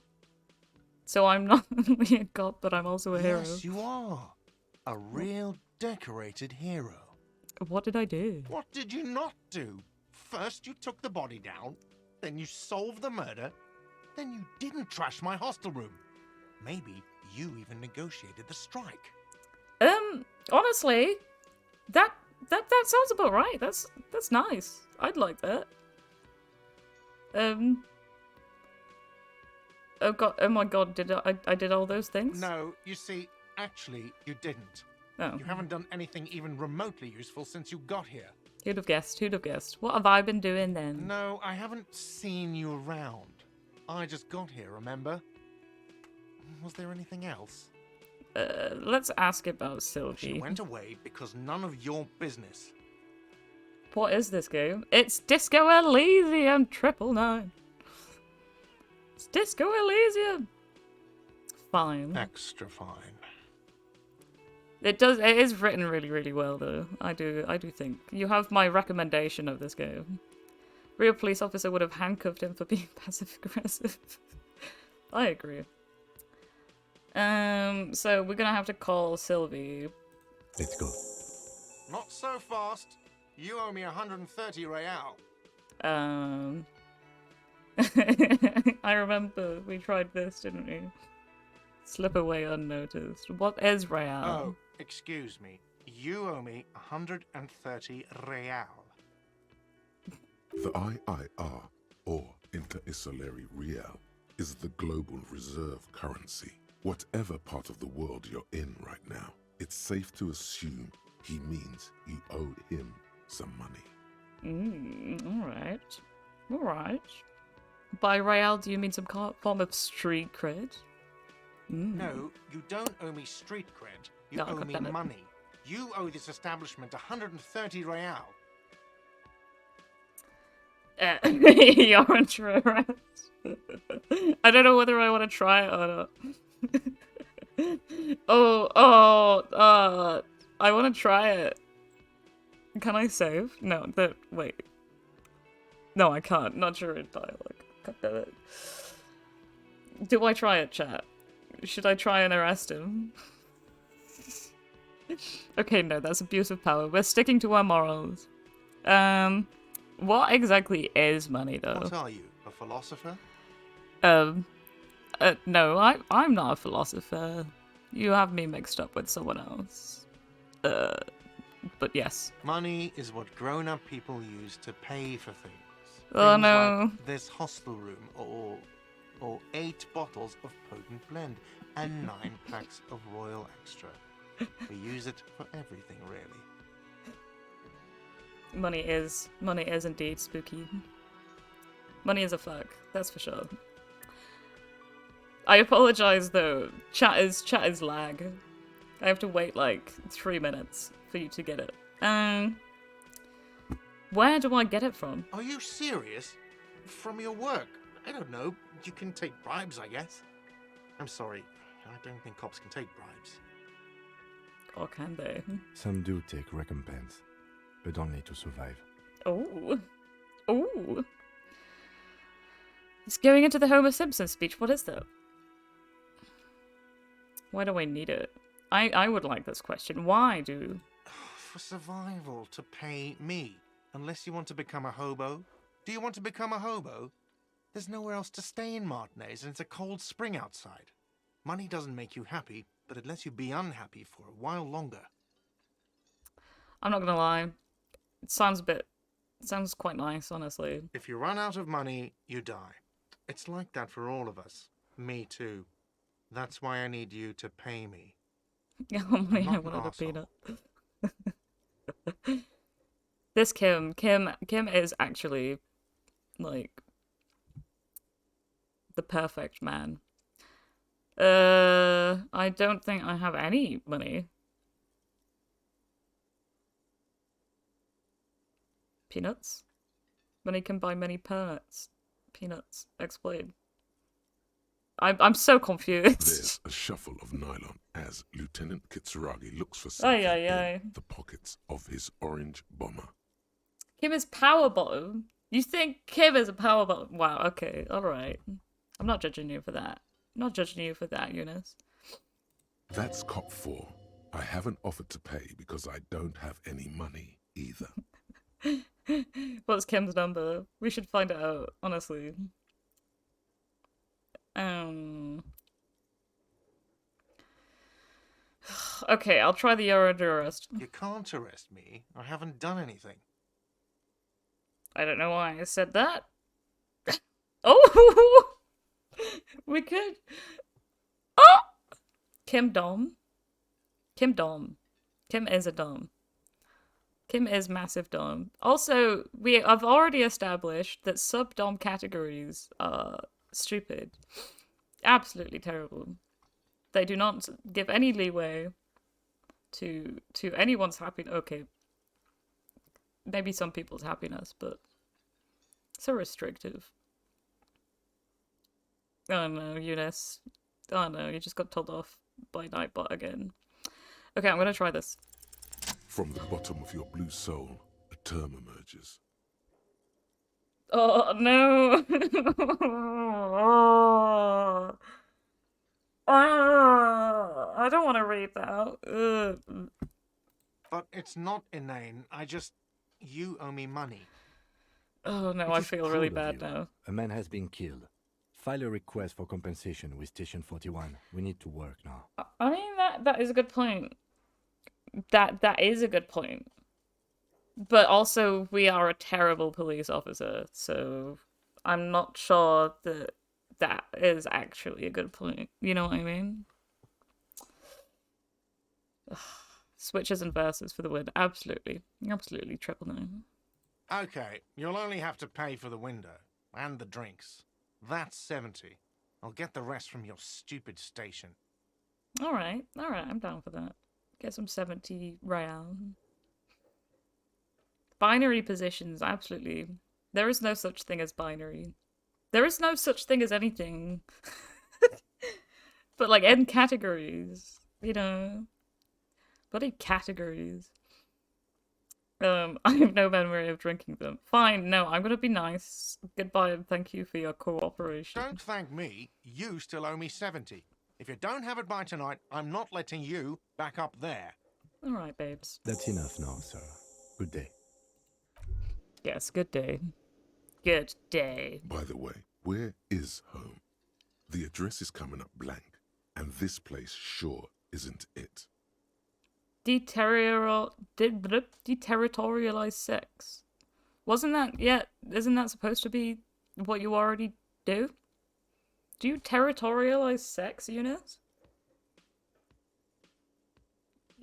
So I'm not only a cop, but I'm also a hero. Yes, you are. A real decorated hero. What did I do? What did you not do? First you took the body down, then you solved the murder, then you didn't trash my hostel room. Maybe you even negotiated the strike. Honestly, that sounds about right. That's nice. I'd like that. Oh god, oh my god, did I did all those things? No, you see, actually, you didn't. Oh. You haven't done anything even remotely useful since you got here. Who'd have guessed? Who'd have guessed? What have I been doing then? No, I haven't seen you around. I just got here, remember? Was there anything else? Let's ask about She Sylvie. went away because none of your business. What is this game? It's Disco Elysium 999. It's Disco Elysium. Fine. Extra fine. It is written really, really well though. I do think. You have my recommendation of this game. Real police officer would have handcuffed him for being passive-aggressive. I agree. So we're gonna have to call Sylvie. Let's go. Not so fast. You owe me 130 real. I remember we tried this, didn't we? Slip away unnoticed. What is real? Oh, excuse me. You owe me 130 real. The IIR, or Interinsulary Real, is the global reserve currency. Whatever part of the world you're in right now, it's safe to assume he means you owe him some money. Alright. Alright. By real, do you mean some form of street cred? No, you don't owe me street cred. You No, owe God me damn it. money. You owe this establishment 130 real. You're under arrest. I don't know whether I want to try it or not. I want to try it. Can I save? No, wait. No, I can't. Not sure in dialogue. God damn it. Do I try it, chat? Should I try and arrest him? Okay, no, that's abuse of power. We're sticking to our morals. What exactly is money, though? What are you, a philosopher? No, I'm not a philosopher. You have me mixed up with someone else. But yes. Money is what grown-up people use to pay for things. Oh, Things no. Like this hostel room, or 8 bottles of potent blend, and 9 packs of Royal Extra. We use it for everything, really. Money is indeed spooky. Money is a fuck, that's for sure. I apologize though. Chat is lag. I have to wait like 3 minutes for you to get it. Where do I get it from? Are you serious? From your work? I don't know. You can take bribes, I guess. I'm sorry. I don't think cops can take bribes. Or can they? Some do take recompense, but only to survive. Oh. Oh. It's going into the Homer Simpson speech. What is that? Why do I need it? I would like this question. Why do... For survival, to pay me. Unless you want to become a hobo. Do you want to become a hobo? There's nowhere else to stay in Martinez, and it's a cold spring outside. Money doesn't make you happy, but it lets you be unhappy for a while longer. I'm not gonna lie. It sounds quite nice, honestly. If you run out of money, you die. It's like that for all of us. Me too. That's why I need you to pay me. Oh my, not I an wanted a arsehole. peanut. This Kim is actually, like, the perfect man. I don't think I have any money. Peanuts? Money can buy many peanuts. Peanuts. Explain. I'm so confused. There's a shuffle of nylon as Lieutenant Kitsuragi looks for Aye, something aye, aye. in the pockets of his orange bomber. Kim is power bottom. You think Kim is a power bottom? Wow, okay, alright. I'm not judging you for that. I'm not judging you for that, Eunice. That's cop 4. I haven't offered to pay because I don't have any money either. What's Kim's number? We should find out, honestly. Okay, I'll try the you're under arrest. You can't arrest me. I haven't done anything. I don't know why I said that. Oh! We could. Oh! Kim Dom. Kim Dom. Kim is a Dom. Kim is massive Dom. Also, I've already established that sub-Dom categories are stupid. Absolutely terrible. They do not give any leeway to anyone's happiness. Okay. Maybe some people's happiness, but so restrictive. Oh no, Eunice. Oh no, you just got told off by Nightbot again. Okay, I'm gonna try this. From the bottom of your blue soul, a term emerges. Oh no! I don't want to read that out. But it's not inane. You owe me money. Oh no, It I is feel really cruel of bad you. now. A man has been killed. File a request for compensation with Station 41. We need to work now. I mean that is a good point. That is a good point. But also, we are a terrible police officer, so I'm not sure that that is actually a good point. You know what I mean? Switches and verses for the win. Absolutely. Absolutely triple no. Okay, you'll only have to pay for the window and the drinks. That's 70. I'll get the rest from your stupid station. Alright, I'm down for that. Get some 70 real. Binary positions, absolutely. There is no such thing as binary. There is no such thing as anything. But like end categories, you know. Bloody categories. I have no memory of drinking them. Fine, no, I'm gonna be nice. Goodbye and thank you for your cooperation. Don't thank me. You still owe me 70. If you don't have it by tonight, I'm not letting you back up there. Alright, babes. That's enough now, sir. Good day. Yes, good day. Good day. By the way, where is home? The address is coming up blank, and this place sure isn't it. Deterritorialized sex. Wasn't that yet? Isn't that supposed to be what you already do? Do you territorialize sex, Eunice?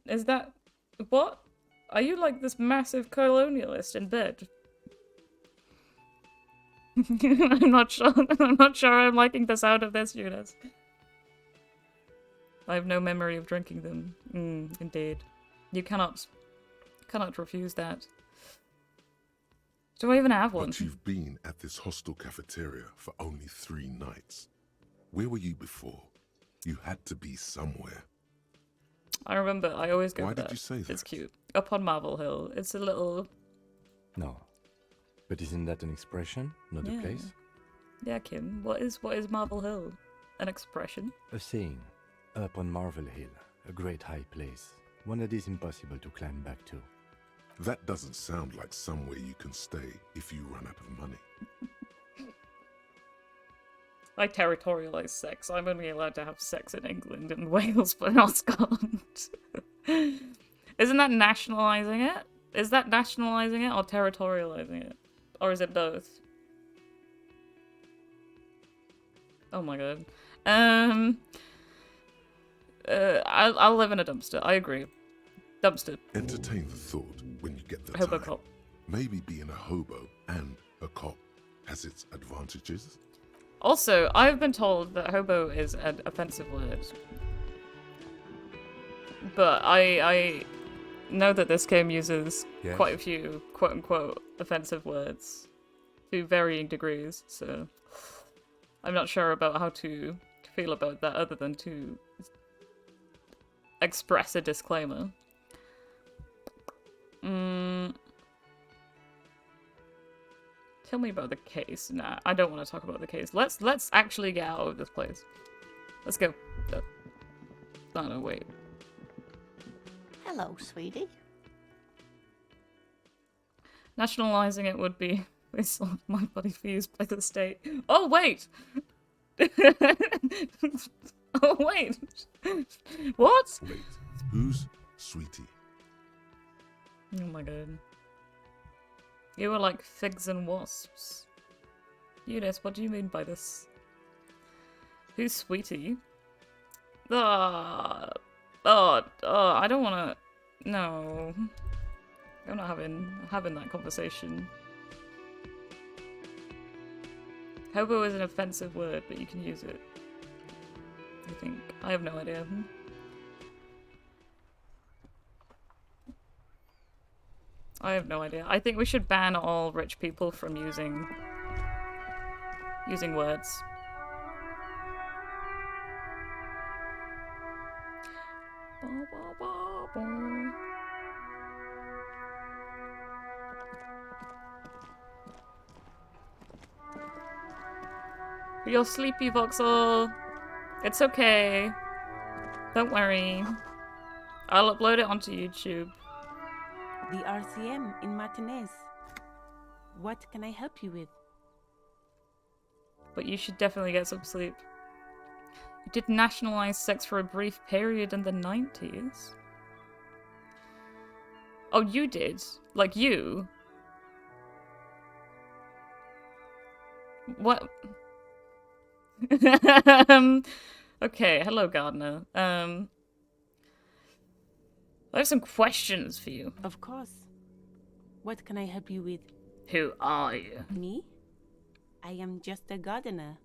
Is that what? Are you like this massive colonialist in bed? I'm not sure. I'm not sure I'm liking the sound of this, Eunice. I have no memory of drinking them. Indeed. You cannot refuse that. Do I even have one? But you've been at this hostel cafeteria for only 3 nights. Where were you before? You had to be somewhere. I remember, I always go Why for did that. you say that? It's cute. Up on Marble Hill. It's a little... No. But isn't that an expression, not Yeah. a place? Yeah, Kim. What is Marble Hill? An expression? A saying. Up on Marvel Hill, a great high place. One that is impossible to climb back to. That doesn't sound like somewhere you can stay if you run out of money. I territorialize sex. I'm only allowed to have sex in England and Wales, but not Scotland. Isn't that nationalising it? Is that nationalising it or territorialising it? Or is it both? Oh my god. I'll live in a dumpster. I agree. Dumpster. Entertain the thought when you get the Hobo time. cop. Maybe being a hobo and a cop has its advantages. Also, I've been told that hobo is an offensive word. But I know that this game uses Yes? quite a few quote-unquote offensive words to varying degrees, so I'm not sure about how to feel about that other than to express a disclaimer. Tell me about the case. Nah, I don't want to talk about the case. Let's actually get out of this place. Let's go. No, wait. Hello, sweetie. Nationalizing it would be they sold my body for use by the state. Oh wait! Oh wait! What? Wait, who's Sweetie? Oh my god. You were like figs and wasps. Eunice, what do you mean by this? Who's Sweetie? I don't wanna... No. I'm not having that conversation. Hobo is an offensive word, but you can use it. I think. I have no idea. I have no idea. I think we should ban all rich people from using words. You're sleepy, Voxel. It's okay. Don't worry. I'll upload it onto YouTube. The RCM in Martinez. What can I help you with? But you should definitely get some sleep. You did nationalize sex for a brief period in the 90s. Oh, you did? Like you? What? Okay, hello, Gardner. I have some questions for you. Of course. What can I help you with? Who are you? Me? I am just a gardener.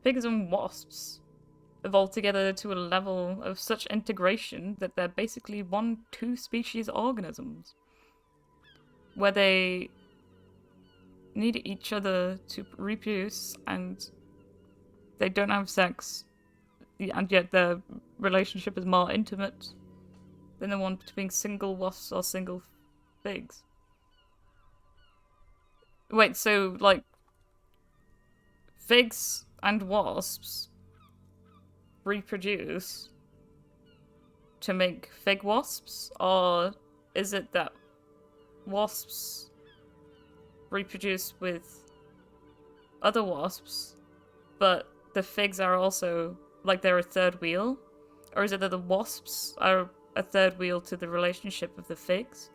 Pigs and wasps evolved together to a level of such integration that they're basically one two-species organisms. Where they need each other to reproduce and they don't have sex, and yet their relationship is more intimate than the one between single wasps or single figs. Wait, so, like, figs and wasps reproduce to make fig wasps? Or is it that wasps reproduce with other wasps, but the figs are also, like, they're a third wheel? Or is it that the wasps are a third wheel to the relationship of the figs?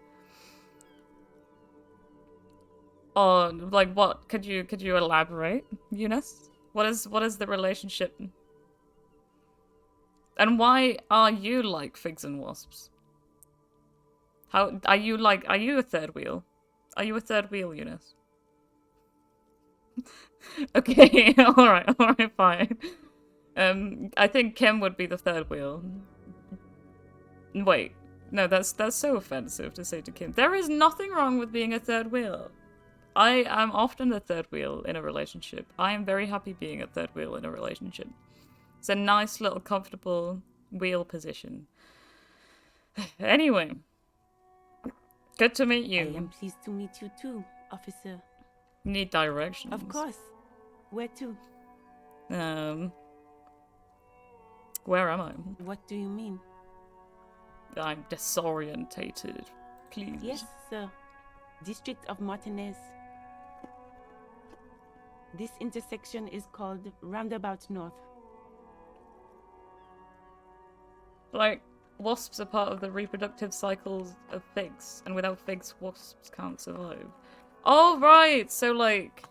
Or, like, what? Could you elaborate, Eunice? What is the relationship? And why are you like figs and wasps? How are you a third wheel? Are you a third wheel, Eunice? Okay, alright, fine. I think Kim would be the third wheel. Wait, no, that's so offensive to say to Kim. There is nothing wrong with being a third wheel. I am often the third wheel in a relationship. I am very happy being a third wheel in a relationship. It's a nice little comfortable wheel position. Anyway, good to meet you. I am pleased to meet you too, officer. Need directions. Of course. Where to? Where am I? What do you mean? I'm disorientated. Please. Yes, sir. District of Martinez. This intersection is called Roundabout North. Like, wasps are part of the reproductive cycles of figs, and without figs, wasps can't survive. Oh, right! So, like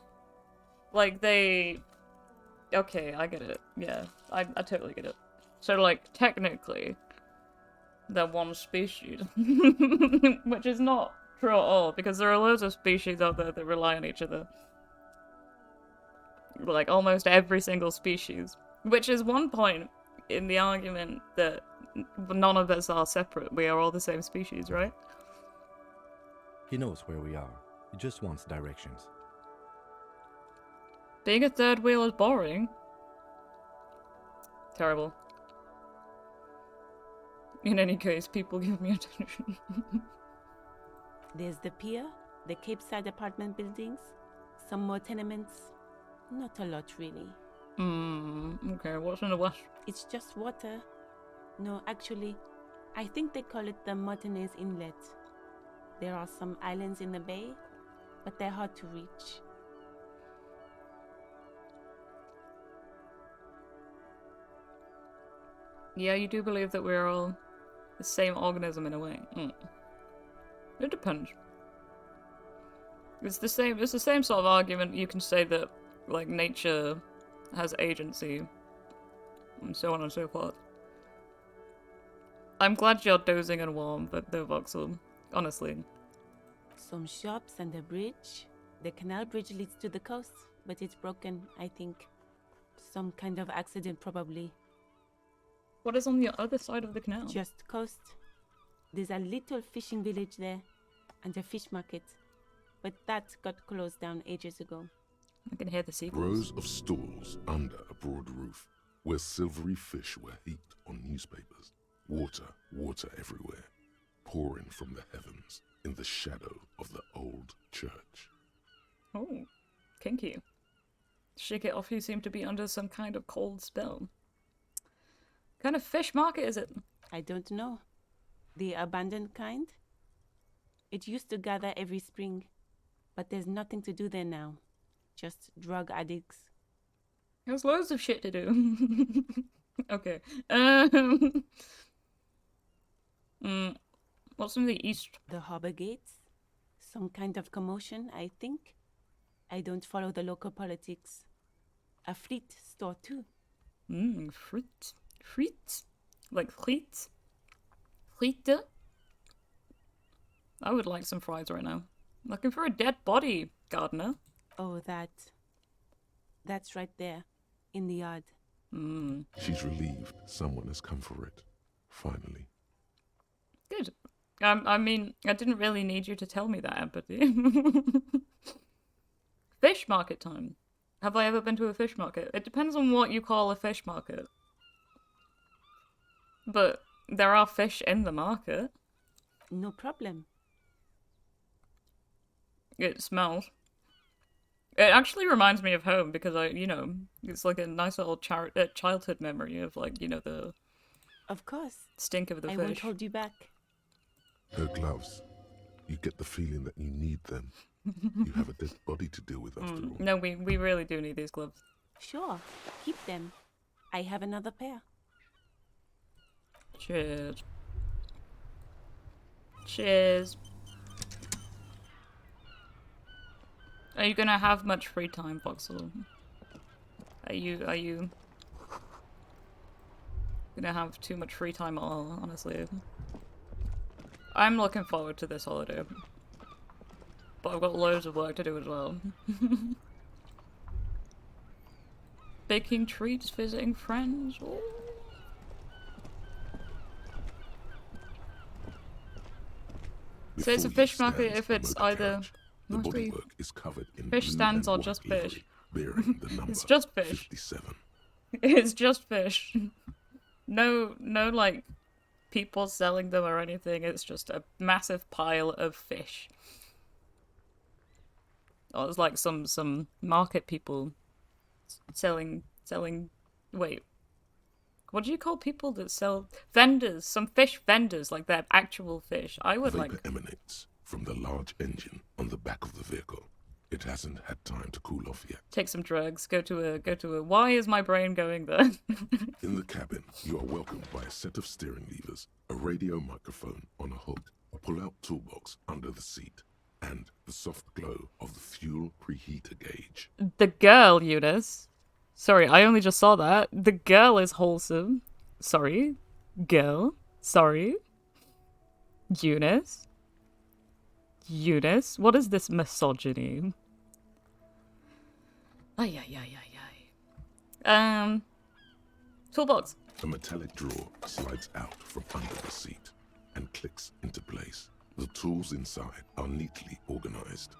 they... Okay, I get it. Yeah, I totally get it. So, like, technically, they're one species. Which is not true at all, because there are loads of species out there that rely on each other. Like, almost every single species. Which is one point in the argument that none of us are separate. We are all the same species, right? He knows where we are. He just wants directions. Being a third wheel is boring. Terrible. In any case, people give me attention. There's the pier, the Cape-side apartment buildings, some more tenements. Not a lot, really. Okay, what's in the west? It's just water. No, actually, I think they call it the Martinez Inlet. There are some islands in the bay, but they're hard to reach. Yeah, you do believe that we're all the same organism in a way. It depends. It's the same sort of argument you can say that, like, nature has agency, and so on and so forth. I'm glad you're dozing and warm, but no voxel, honestly. Some shops and a bridge. The canal bridge leads to the coast, but it's broken, I think. Some kind of accident, probably. What is on the other side of the canal? Just coast. There's a little fishing village there, and a fish market. But that got closed down ages ago. I can hear the seagulls. Rows of stalls under a broad roof, where silvery fish were heaped on newspapers. Water everywhere, pouring from the heavens in the shadow of the old church. Oh, kinky. Shake it off, you seem to be under some kind of cold spell. What kind of fish market is it? I don't know. The abandoned kind? It used to gather every spring, but there's nothing to do there now. Just drug addicts. There's loads of shit to do. Okay. What's in the east? The harbor gates? Some kind of commotion, I think. I don't follow the local politics. A fleet store too. Frites. Frites? Like frites? Frites? I would like some fries right now. Looking for a dead body, gardener. Oh, that's right there, in the yard. She's relieved someone has come for it. Finally. Good. I mean, I didn't really need you to tell me that, empathy. Fish market time. Have I ever been to a fish market? It depends on what you call a fish market. But there are fish in the market. No problem. It smells. It actually reminds me of home because it's like a nice little childhood memory of like, the Of course. stink of the I fish. won't hold you back. Her gloves. You get the feeling that you need them. You have a dead body to deal with after all. No, we really do need these gloves. Sure, keep them. I have another pair. Cheers. Cheers. Are you gonna have much free time, Voxel? Are you gonna have too much free time at all, honestly? I'm looking forward to this holiday. But I've got loads of work to do as well. Baking treats, visiting friends. Ooh. So it's a Before you fish market stands if the it's motor either carriage. The must be bodywork is covered in fish blue stands and or white just livery, fish. bearing the number It's just fish. 57. It's just fish. No like people selling them or anything. It's just a massive pile of fish. Oh, it's like some market people selling. Wait, what do you call people that sell vendors? Some fish vendors, like they're actual fish. I would Vapor like. emanates from the large engine on the back of the vehicle. It hasn't had time to cool off yet. Take some drugs. Go to a. Why is my brain going there? In the cabin, you are welcomed by a set of steering levers, a radio microphone on a hook, a pull-out toolbox under the seat, and the soft glow of the fuel preheater gauge. The girl, Eunice. Sorry, I only just saw that. The girl is wholesome. Sorry. Girl. Sorry. Eunice. Eunice? What is this misogyny? Toolbox. A metallic drawer slides out from under the seat and clicks into place. The tools inside are neatly organized.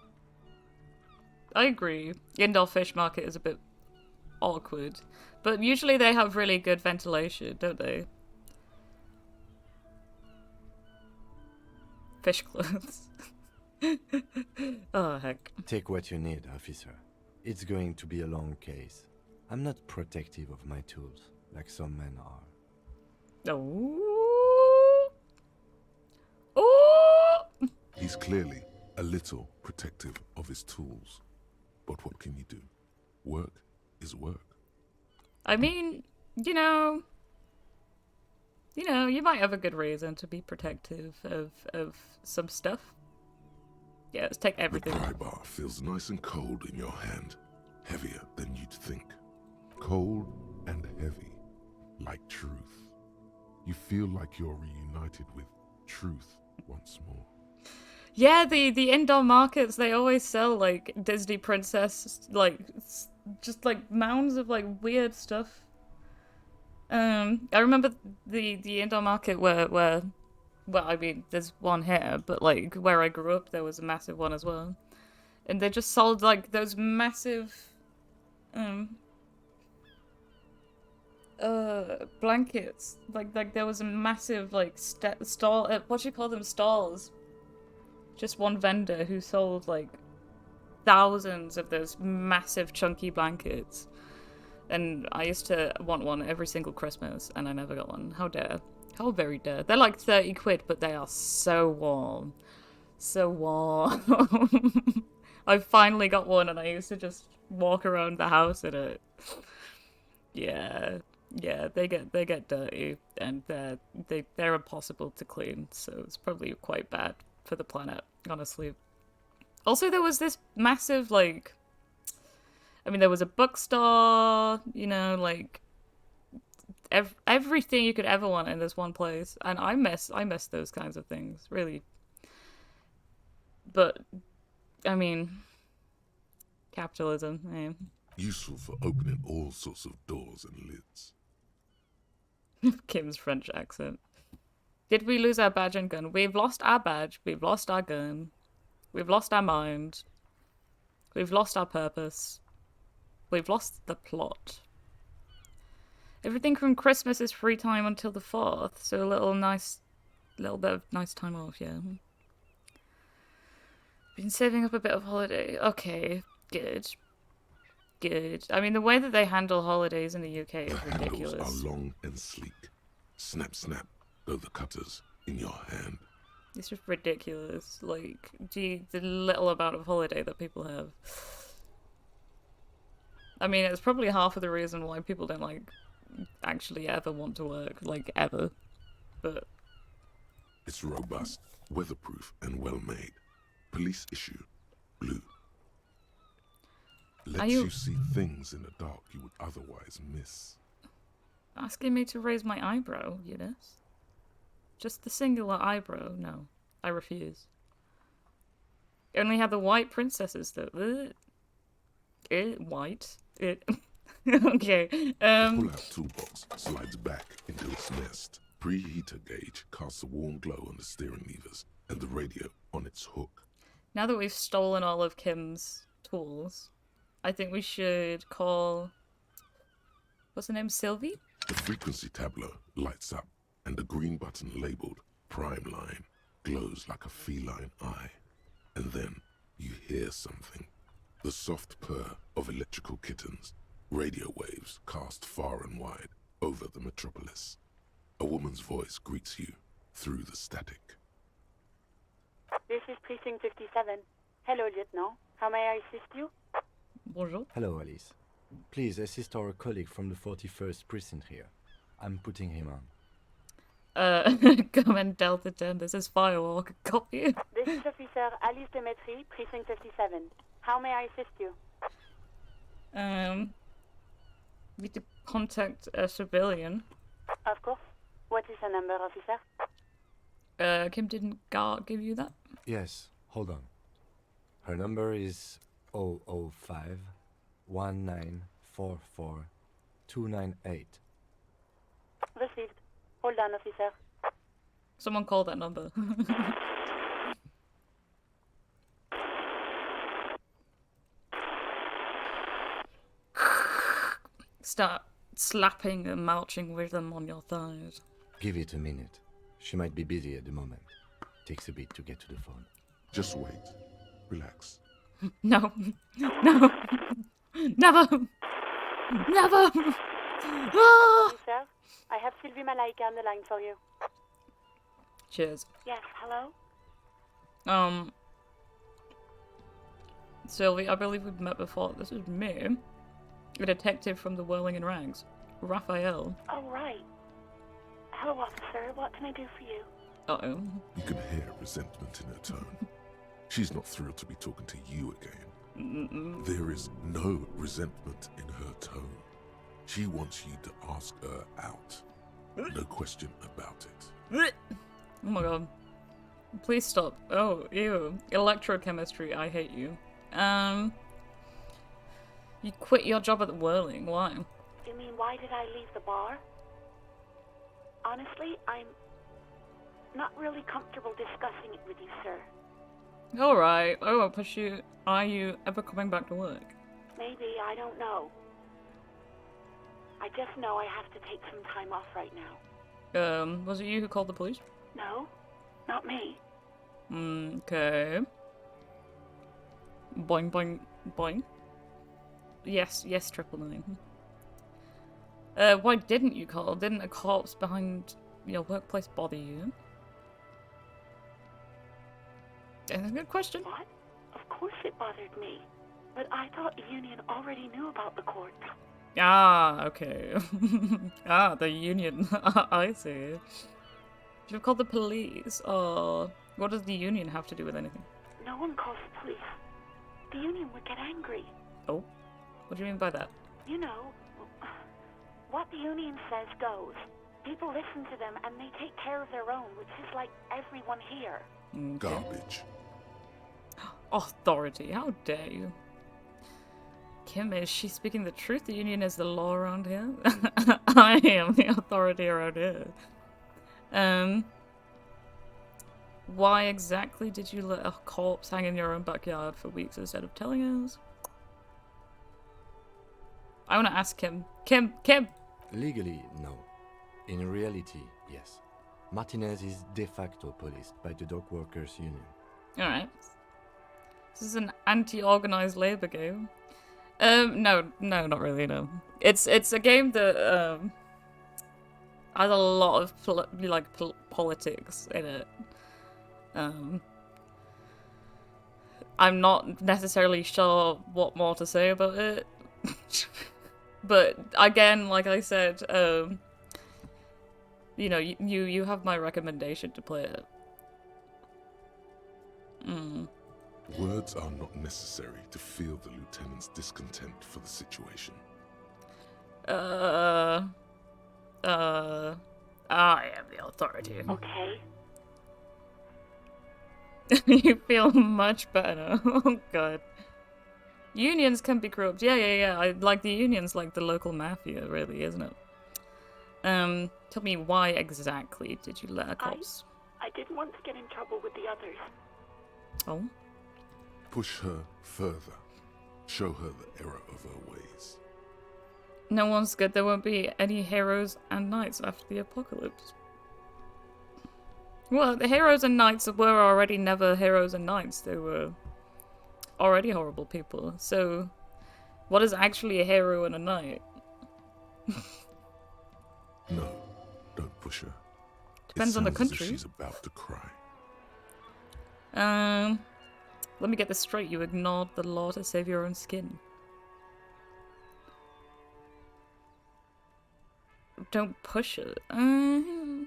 I agree. Indoor fish market is a bit awkward. But usually they have really good ventilation, don't they? Fish clothes. Oh, heck. Take what you need, officer. It's going to be a long case. I'm not protective of my tools, like some men are. Oh. Oh. He's clearly a little protective of his tools. But what can you do? Work is work. I mean, you might have a good reason to be protective of some stuff. Yeah, let's take The everything. pry bar feels nice and cold in your hand, heavier than you'd think. Cold and heavy, like truth. You feel like you're reunited with truth once more. Yeah, the indoor markets, they always sell like Disney princess, like just like mounds of like weird stuff. I remember the indoor market where well, I mean, there's one here, but like where I grew up, there was a massive one as well, and they just sold like those massive blankets. Like there was a massive like stall. What do you call them? Stalls. Just one vendor who sold like thousands of those massive chunky blankets. And I used to want one every single Christmas, and I never got one. How dare. How very dare. They're like 30 quid, but they are so warm. So warm. I finally got one, and I used to just walk around the house in it. Yeah. Yeah, they get dirty, and they're impossible to clean, so it's probably quite bad for the planet, honestly. Also, there was this massive, like... I mean, there was a bookstore, you know, like... everything you could ever want in this one place, and I miss those kinds of things, really. But, I mean... Capitalism, eh? Useful for opening all sorts of doors and lids. Kim's French accent. Did we lose our badge and gun? We've lost our badge. We've lost our gun. We've lost our mind. We've lost our purpose. We've lost the plot. Everything from Christmas is free time until the 4th, so a little bit of nice time off, yeah. Been saving up a bit of holiday. Okay, good. Good. I mean, the way that they handle holidays in the UK is The ridiculous. handles are long and sleek. Snap, snap, go the cutters in your hand. It's just ridiculous. Like, the little amount of holiday that people have. I mean, it's probably half of the reason why people don't, like, actually ever want to work. Like, ever. But... It's robust, weatherproof, and well made. Police issue, blue. Lets you see things in the dark you would otherwise miss. Asking me to raise my eyebrow, Eunice? Just the singular eyebrow? No, I refuse. Only have the white princesses, though. White. Okay. The pull-out toolbox slides back into its nest. Preheater gauge casts a warm glow on the steering levers, and the radio on its hook. Now that we've stolen all of Kim's tools, I think we should call... What's her name? Sylvie? The frequency tableau lights up, and the green button labeled Prime Line glows like a feline eye. And then you hear something. The soft purr of electrical kittens, radio waves cast far and wide over the metropolis. A woman's voice greets you through the static. This is Precinct 57. Hello, Lieutenant. How may I assist you? Bonjour. Hello, Alice. Please assist our colleague from the 41st precinct here. I'm putting him on. Comment Delta 10, this is Firewalk. Copy. This is Officer Alice Demetri, Precinct 57. How may I assist you? Need to contact a civilian. Of course. What is the number, officer? Kim didn't give you that? Yes, hold on. Her number is 005 1944 298. Received. Hold on, officer. Someone called that number. Start slapping and marching rhythm on your thighs. Give it a minute. She might be busy at the moment. Takes a bit to get to the phone. Just wait. Relax. No. No. Never. Never. Ah! Officer, I have Sylvie Malaika on the line for you. Cheers. Yes, hello? Sylvie, I believe we've met before. This is me, a detective from the Whirling in Rags, Raphael. Oh, right. Hello, officer. What can I do for you? Uh-oh. You can hear resentment in her tone. She's not thrilled to be talking to you again. There is no resentment in her tone. She wants you to ask her out. No question about it. Oh my god. Please stop. Oh, ew. Electrochemistry, I hate you. You quit your job at the Whirling, why? You mean, why did I leave the bar? Honestly, I'm not really comfortable discussing it with you, sir. Alright, I won't push you. Are you ever coming back to work? Maybe, I don't know. I just know I have to take some time off right now. Was it you who called the police? No, not me. Okay. Boing, boing, boing. Yes, yes, 999. Why didn't you call? Didn't a corpse behind your workplace bother you? That's a good question. What? Of course it bothered me. But I thought the union already knew about the court. Ah, okay. Ah, the union. I see. Should have called the police. Or what does the union have to do with anything? No one calls the police. The union would get angry. Oh, what do you mean by that? You know, what the union says goes. People listen to them and they take care of their own, which is like everyone here. Okay. Garbage. Authority, how dare you? Kim, is she speaking the truth? The union is the law around here? I am the authority around here. Why exactly did you let a corpse hang in your own backyard for weeks instead of telling us? I want to ask Kim. Kim! Legally, no. In reality, yes. Martinez is de facto policed by the dock workers union. Alright. This is an anti-organized labor game. No, not really, no. It's a game that, has a lot of, politics in it. I'm not necessarily sure what more to say about it. But, again, like I said, you know, you have my recommendation to play it. Words are not necessary to feel the lieutenant's discontent for the situation. I am the authority. Okay. You feel much better. Oh god. Unions can be corrupt. Yeah. I like the unions like the local mafia, really, isn't it? Tell me why exactly did you let a corpse? I didn't want to get in trouble with the others. Oh? Push her further. Show her the error of her ways. No one's good. There won't be any heroes and knights after the apocalypse. Well, the heroes and knights were already never heroes and knights. They were already horrible people. So, what is actually a hero and a knight? No, don't push her. Depends on the It sounds as if country. she's about to cry. Let me get this straight. You ignored the law to save your own skin. Don't push it. I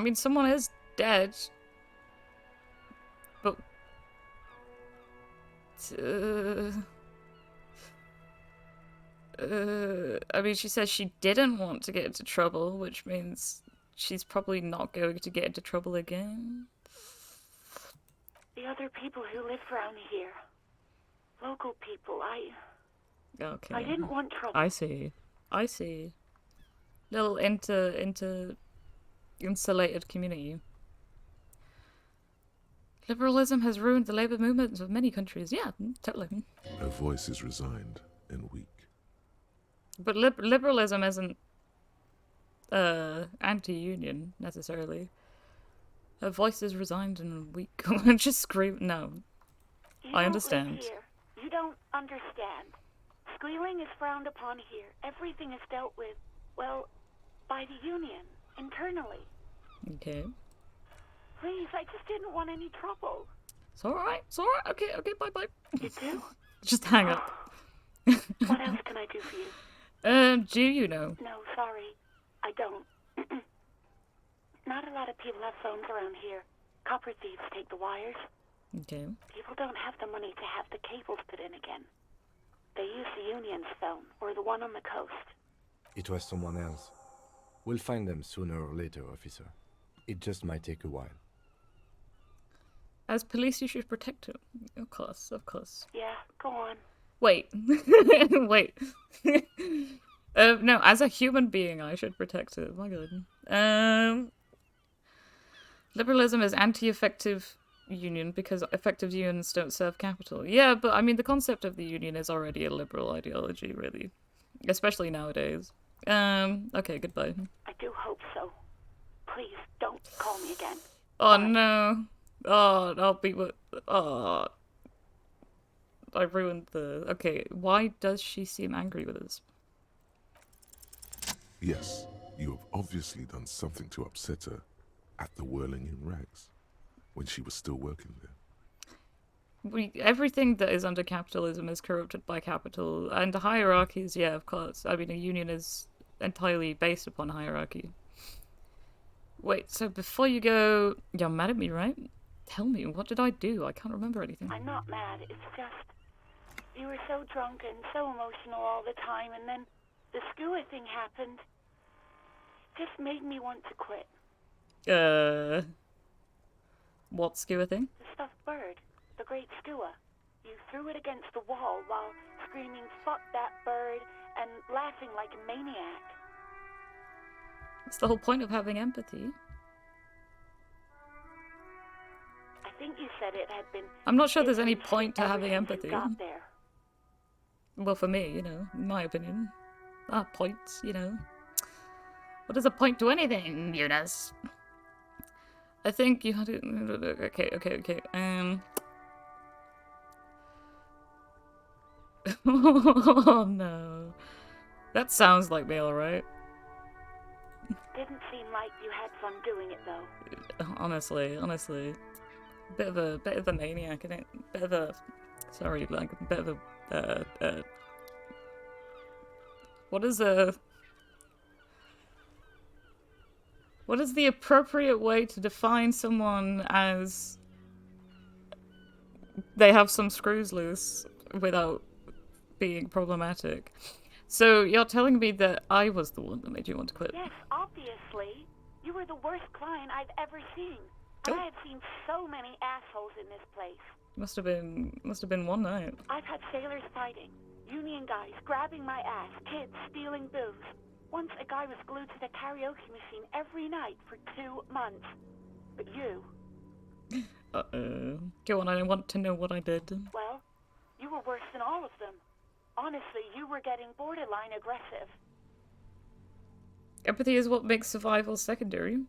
mean, someone is dead. But... I mean, she says she didn't want to get into trouble, which means she's probably not going to get into trouble again. The other people who live around here. Local people, Okay. I didn't want trouble. I see. Little insulated community. Liberalism has ruined the labor movements of many countries. Yeah, totally. Her voice is resigned and weak. But liberalism isn't anti-union necessarily. Her voice is resigned and weak. Just scream. No, You I don't understand. live here. You don't understand. Squealing is frowned upon here. Everything is dealt with, well, by the union, internally. Okay. Please, I just didn't want any trouble. It's alright. Okay, bye. You do? Just hang up. What else can I do for you? Do you know? No, sorry. I don't. Not a lot of people have phones around here. Copper thieves take the wires. Okay. People don't have the money to have the cables put in again. They use the union's phone, or the one on the coast. It was someone else. We'll find them sooner or later, officer. It just might take a while. As police, you should protect him. Of course. Yeah, go on. Wait. Wait. No, as a human being, I should protect him. My god. Liberalism is anti-effective union because effective unions don't serve capital. Yeah, but I mean, the concept of the union is already a liberal ideology, really. Especially nowadays. Okay, goodbye. I do hope so. Please, don't call me again. Oh no. Oh, I'll be with. Oh, I ruined the. Okay, why does she seem angry with us? Yes, you have obviously done something to upset her at the Whirling in Rags when she was still working there. Everything that is under capitalism is corrupted by capital, and hierarchies, yeah, of course. I mean, a union is entirely based upon hierarchy. Wait, so before you go, you're mad at me, right? Tell me, what did I do? I can't remember anything. I'm not mad, it's just... You were so drunk and so emotional all the time, and then the skua thing happened. Just made me want to quit. What skua thing? The stuffed bird. The great skua. You threw it against the wall while screaming, "Fuck that bird," and laughing like a maniac. It's the whole point of having empathy. I think you said it had been... I'm not sure there's any influenced point to ever having since empathy. you got there. Well, for me, you know, in my opinion. Points, you know. What is a point to anything, Eunice? I think you had to... Okay. Oh, no. That sounds like me, alright? Didn't seem like you had fun doing it, though. Honestly. Bit of a maniac, innit? Bit of a... Sorry, like, a bit of a... What is the appropriate way to define someone as they have some screws loose without being problematic? So you're telling me that I was the one that made you want to quit? Yes, obviously. You were the worst client I've ever seen. And I have seen so many assholes in this place. Must have been one night. I've had sailors fighting, union guys grabbing my ass, kids stealing booze. Once a guy was glued to the karaoke machine every night for 2 months. But you... Uh-oh. Go on, I want to know what I did. Well, you were worse than all of them. Honestly, you were getting borderline aggressive. Empathy is what makes survival secondary.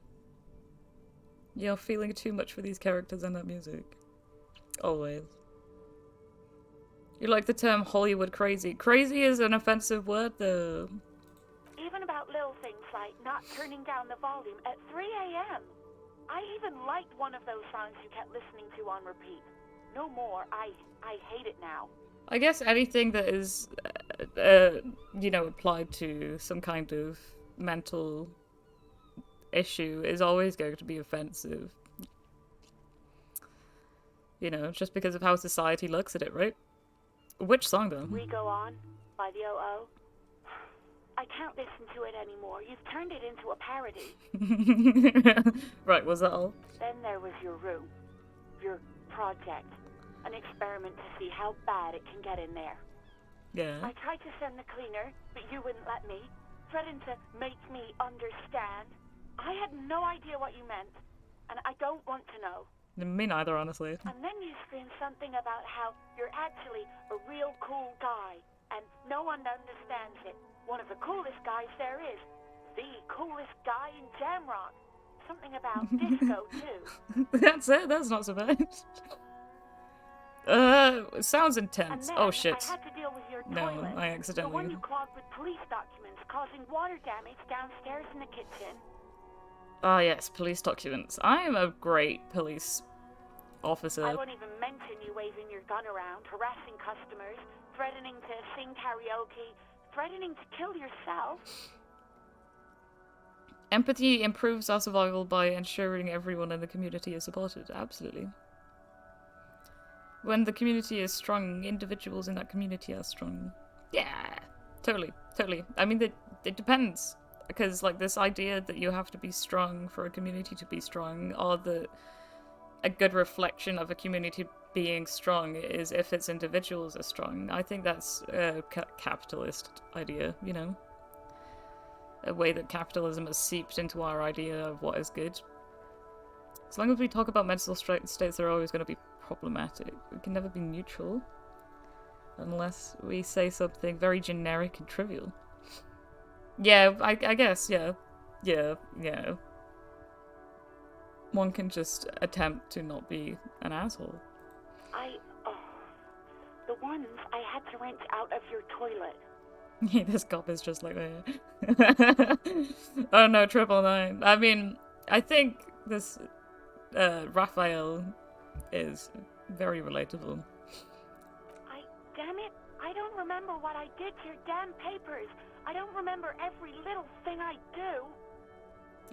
You're feeling too much for these characters and that music. Always. You like the term Hollywood crazy. Crazy is an offensive word, though. Even about little things like not turning down the volume at 3 a.m. I even liked one of those songs you kept listening to on repeat. No more. I hate it now. I guess anything that is, you know, applied to some kind of mental issue is always going to be offensive. You know, just because of how society looks at it, right? Which song, though? We Go On by the O.O. I can't listen to it anymore. You've turned it into a parody. Right, was that all? Then there was your room. Your project. An experiment to see how bad it can get in there. Yeah. I tried to send the cleaner, but you wouldn't let me. Threatened to make me understand. I had no idea what you meant, and I don't want to know. Me neither, honestly. And then you screamed something about how you're actually a real cool guy, and no one understands it. One of the coolest guys there is. The coolest guy in Jamrock. Something about disco, too. That's it, that's not so bad. It sounds And intense. then Oh shit. I had to deal with your No, toilet. I The one accidentally... you clogged with police documents, causing water damage downstairs in the kitchen. Ah yes, police documents. I am a great police officer. I won't even mention you waving your gun around, harassing customers, threatening to sing karaoke, threatening to kill yourself. Empathy improves our survival by ensuring everyone in the community is supported. Absolutely. When the community is strong, individuals in that community are strong. Yeah, totally. I mean, it depends. Because, like, this idea that you have to be strong for a community to be strong, or that a good reflection of a community being strong is if its individuals are strong. I think that's a capitalist idea, you know? A way that capitalism has seeped into our idea of what is good. As long as we talk about mental states, they're always going to be problematic. We can never be neutral. Unless we say something very generic and trivial. Yeah, I guess, yeah. one can just attempt to not be an asshole. The ones I had to rent out of your toilet. Yeah, this cop is just like that. Oh no, 999. I mean, I think this Raphael is very relatable. Damn it, I don't remember what I did to your damn papers. I don't remember every little thing I do.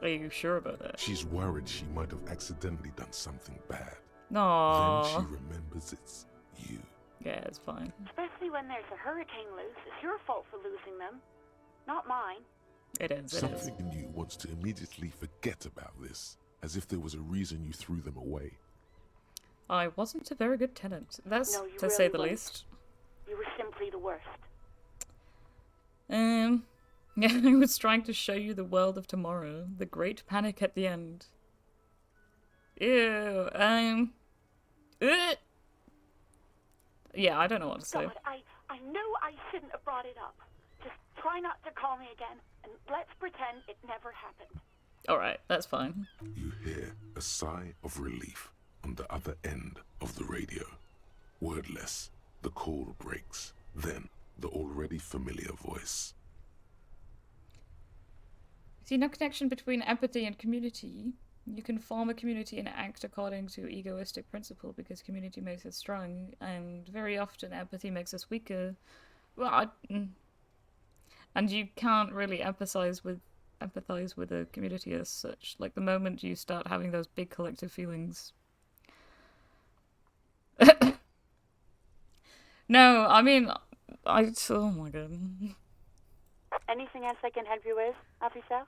Are you sure about that? She's worried she might have accidentally done something bad. No. Then she remembers it's you. Yeah, it's fine. Especially when there's a hurricane loose. It's your fault for losing them, not mine. It is, it Something is. in you wants to immediately forget about this, as if there was a reason you threw them away. I wasn't a very good tenant. That's No, you to say really the weren't. least. You were simply the worst. Yeah, I was trying to show you the world of tomorrow. The great panic at the end. Ew, yeah, I don't know what to say. God, I knew I shouldn't have brought it up. Just try not to call me again, and let's pretend it never happened. Alright, that's fine. You hear a sigh of relief on the other end of the radio. Wordless, the call breaks. Then, the already familiar voice. See, no connection between empathy and community. You can form a community and act according to egoistic principle because community makes us strong, and very often empathy makes us weaker. Well, and you can't really empathize with a community as such. Like, the moment you start having those big collective feelings. No, I mean, oh my god. Anything else I can help you with, officer?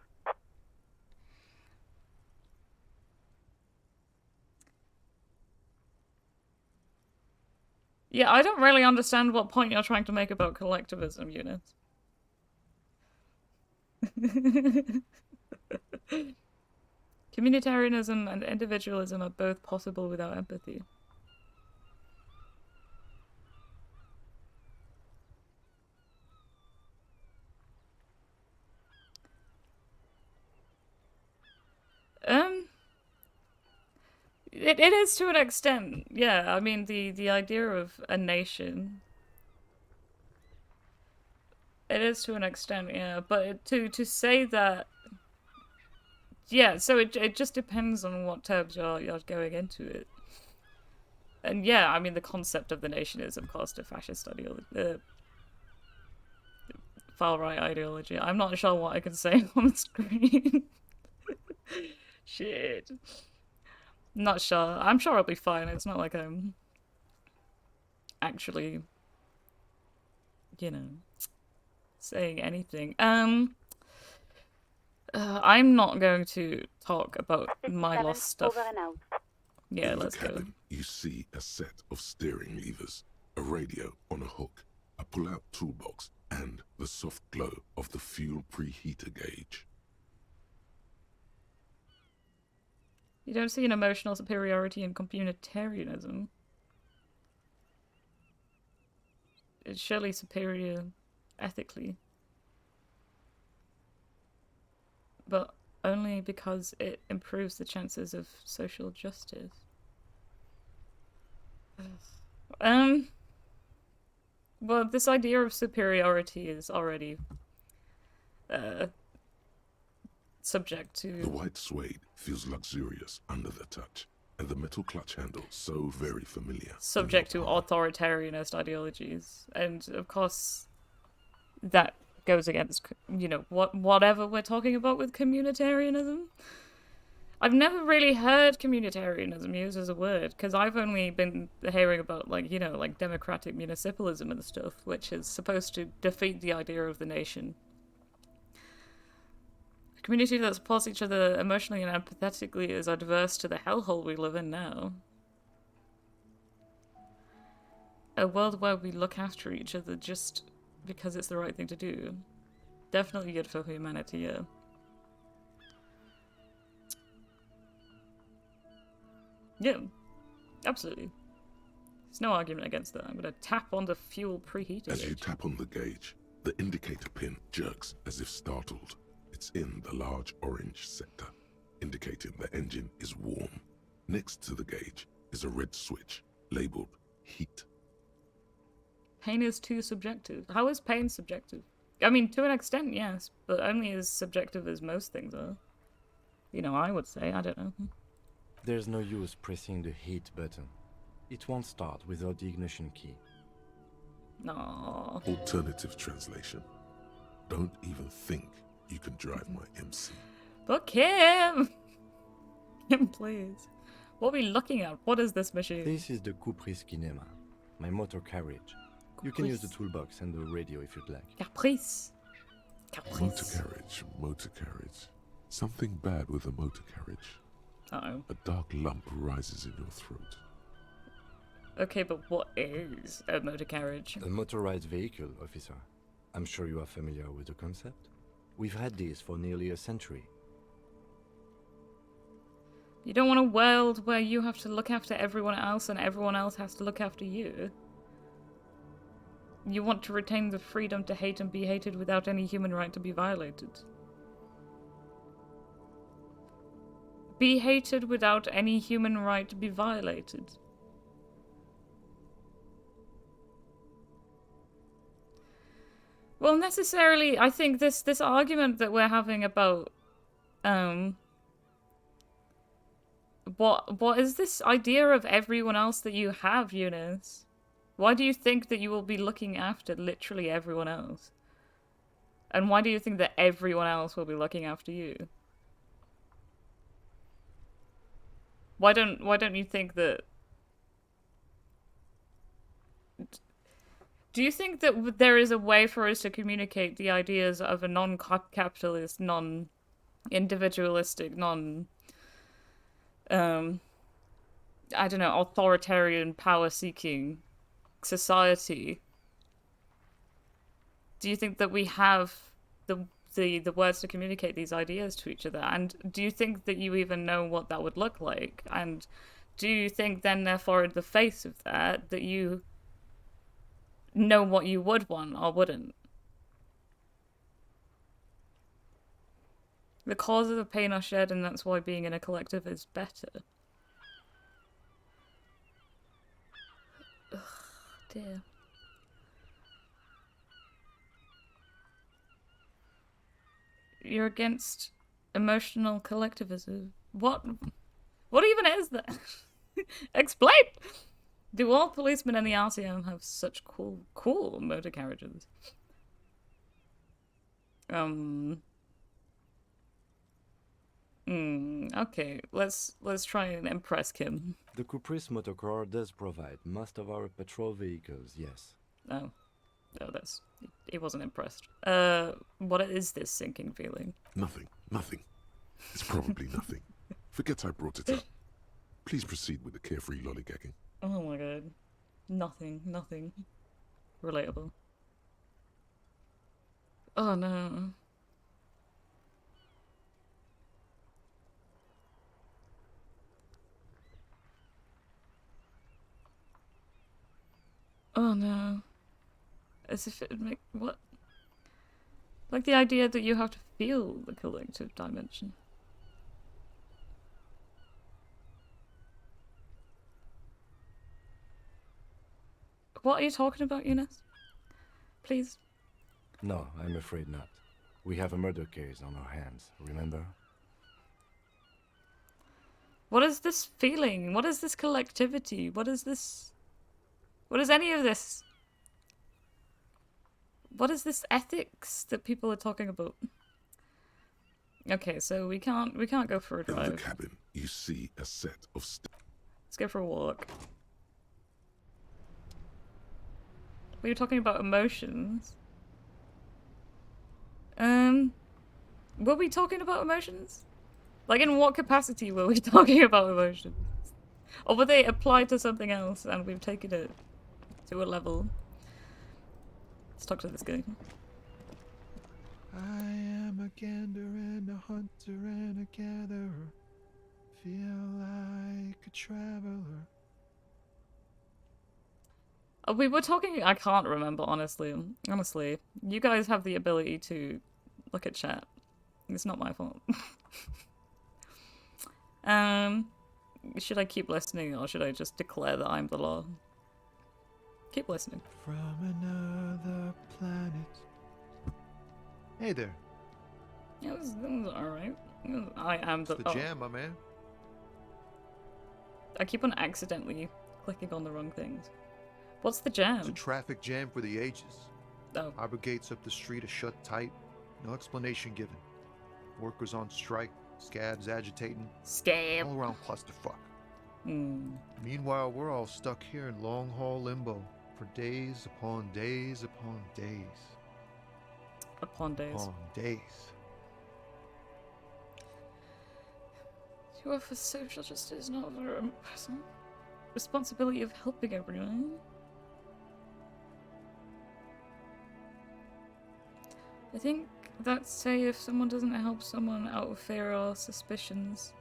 Yeah, I don't really understand what point you're trying to make about collectivism, units. Communitarianism and individualism are both possible without empathy. It is to an extent, yeah. I mean, the idea of a nation. It is to an extent, yeah. But to say that, yeah. So it just depends on what terms you're going into it. And yeah, I mean, the concept of the nation is, of course, the fascist ideology, far-right ideology. I'm not sure what I can say on the screen. Shit. Not sure. I'm sure I'll be fine. It's not like I'm actually, you know, saying anything. I'm not going to talk about my lost stuff. Over and out. Yeah, In let's the go. cabin, you see a set of steering levers, a radio on a hook, a pull-out toolbox, and the soft glow of the fuel preheater gauge. You don't see an emotional superiority in communitarianism. It's surely superior ethically. But only because it improves the chances of social justice. Well, this idea of superiority is already subject to... The white suede feels luxurious under the touch, and the metal clutch handle so very familiar. subject to authoritarianist ideologies, and of course that goes against, you know, whatever we're talking about with communitarianism. I've never really heard communitarianism used as a word, because I've only been hearing about, like, you know, like democratic municipalism and stuff, which is supposed to defeat the idea of the nation. A community that supports each other emotionally and empathetically is adverse to the hellhole we live in now. A world where we look after each other just because it's the right thing to do. Definitely good for humanity, yeah. Yeah, absolutely. There's no argument against that. I'm gonna tap on the fuel preheater As you gauge. tap on the gauge, the indicator pin jerks as if startled. It's in the large orange sector, indicating indicating the engine is warm. Next to the gauge is a red switch labeled heat. Pain is too subjective. How is pain subjective? I mean, to an extent, yes, but only as subjective as most things are. You know, I would say. I don't know. There's no use pressing the heat button. It won't start without the ignition key. No. Alternative translation. Don't even think you can drive my MC. But Kim! Kim, please. What are we looking at? What is this machine? This is the Caprice Kinema, my motor carriage. You can use the toolbox and the radio if you'd like. Caprice. Motor carriage. Something bad with a motor carriage. Uh-oh. A dark lump rises in your throat. Okay, but what is a motor carriage? A motorized vehicle, officer. I'm sure you are familiar with the concept. We've had these for nearly a century. You don't want a world where you have to look after everyone else and everyone else has to look after you. You want to retain the freedom to hate and be hated without any human right to be violated. Be hated without any human right to be violated. Well, necessarily, I think this argument that we're having about, what is this idea of everyone else that you have, Eunice? Why do you think that you will be looking after literally everyone else? And why do you think that everyone else will be looking after you? Why don't you think that... Do you think that there is a way for us to communicate the ideas of a non-capitalist, non-individualistic, I don't know, authoritarian, power-seeking society? Do you think that we have the words to communicate these ideas to each other? And do you think that you even know what that would look like? And do you think then, therefore, in the face of that, that you know what you would want or wouldn't? The causes of pain are shared, and that's why being in a collective is better. Ugh, dear. You're against emotional collectivism. What even is that? Explain! Do all policemen in the RCM have such cool motor carriages? Okay, let's try and impress Kim. The Caprice motorcar does provide most of our patrol vehicles, yes. Oh, he wasn't impressed. What is this sinking feeling? Nothing. It's probably nothing. Forget I brought it up. Please proceed with the carefree lollygagging. Oh my god. Nothing. Relatable. Oh no. Oh no. As if it would make... What? Like the idea that you have to feel the collective dimension. What are you talking about, Eunice? Please? No, I'm afraid not. We have a murder case on our hands, remember? What is this feeling? What is this collectivity? What is this... What is any of this? What is this ethics that people are talking about? Okay, so we can't go for a drive. In the cabin, you see a set of Let's go for a walk. We were talking about emotions. Were we talking about emotions? Like, in what capacity were we talking about emotions? Or were they applied to something else and we've taken it to a level? Let's talk to this guy. I am a gander and a hunter and a gatherer. Feel like a traveler. We were talking... I can't remember, honestly. Honestly. You guys have the ability to look at chat. It's not my fault. Should I keep listening or should I just declare that I'm the law? Keep listening. From another planet. Hey there. It was alright. I am It's the jam, my man. I keep on accidentally clicking on the wrong things. What's the It's a jam? traffic jam for the ages. Oh, Harbor gates up the street are shut tight. No explanation given. Workers on strike. Scabs agitating. scab. All around clusterfuck. Hmm. Meanwhile, we're all stuck here in long-haul limbo for days upon days upon days Upon days. upon days. You are for social justice, not for a personal responsibility of helping everyone. I think that's say if someone doesn't help someone out of fear or suspicions,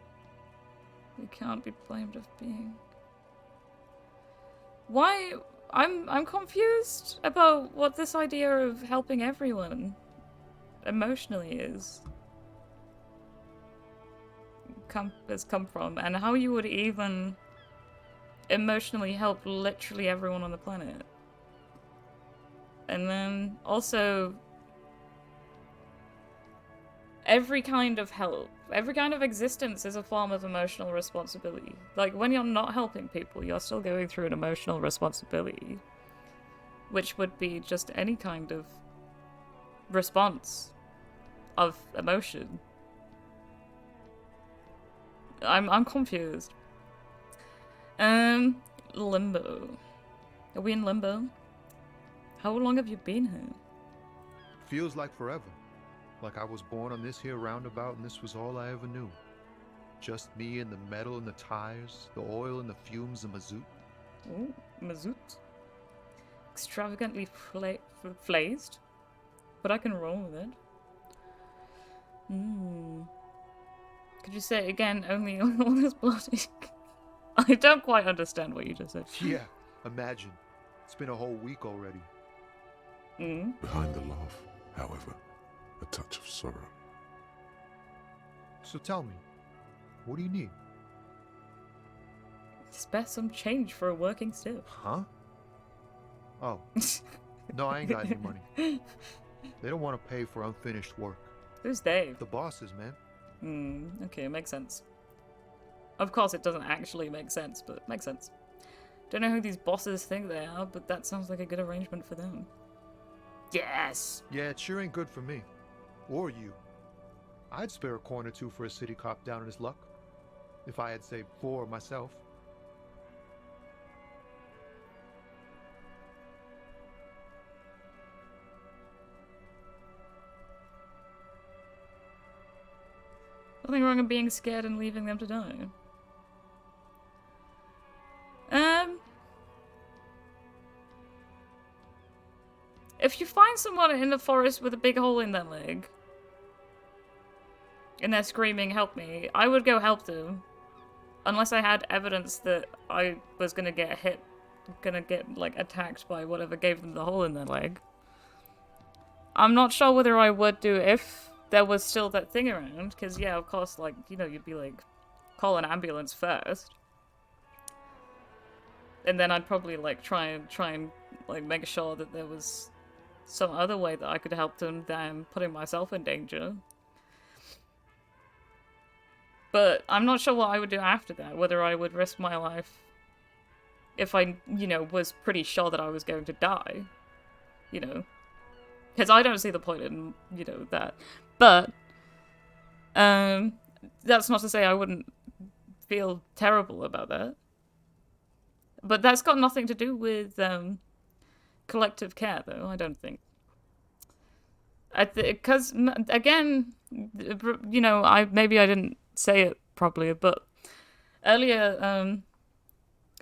they can't be blamed of being. Why? I'm confused about what this idea of helping everyone emotionally has come from, and how you would even emotionally help literally everyone on the planet. And then also every kind of help, every kind of existence is a form of emotional responsibility. Like, when you're not helping people, you're still going through an emotional responsibility, which would be just any kind of response of emotion. I'm confused. Limbo. Are we in limbo? How long have you been here? Feels like forever. Like I was born on this here roundabout and this was all I ever knew. Just me and the metal and the tires, the oil and the fumes of mazout. Ooh, mazout. Extravagantly flazed. But I can roll with it. Could you say it again? Only all this bloody. I don't quite understand what you just said. Yeah, imagine. It's been a whole week already. Behind the laugh, however, a touch of sorrow. So tell me, what do you need? Spare some change for a working stiff. Huh? Oh. No, I ain't got any money. They don't want to pay for unfinished work. Who's Dave? The bosses, man. Okay, makes sense. Of course it doesn't actually make sense, but it makes sense. Don't know who these bosses think they are, but that sounds like a good arrangement for them. Yes! Yeah, it sure ain't good for me. Or you. I'd spare a coin or two for a city cop down in his luck. If I had, say, 4 myself. Nothing wrong with being scared and leaving them to die. If you find someone in the forest with a big hole in their leg, and they're screaming, "Help me," I would go help them. Unless I had evidence that I was gonna get like, attacked by whatever gave them the hole in their leg. I'm not sure whether I would do if there was still that thing around, because, yeah, of course, like, you know, you'd be like, call an ambulance first. And then I'd probably, like, try and, like, make sure that there was some other way that I could help them than putting myself in danger. But I'm not sure what I would do after that, whether I would risk my life if I, you know, was pretty sure that I was going to die, you know. Because I don't see the point in, you know, that. But, that's not to say I wouldn't feel terrible about that. But that's got nothing to do with, collective care, though, I don't think. Because, again, you know, maybe I didn't say it properly, but earlier,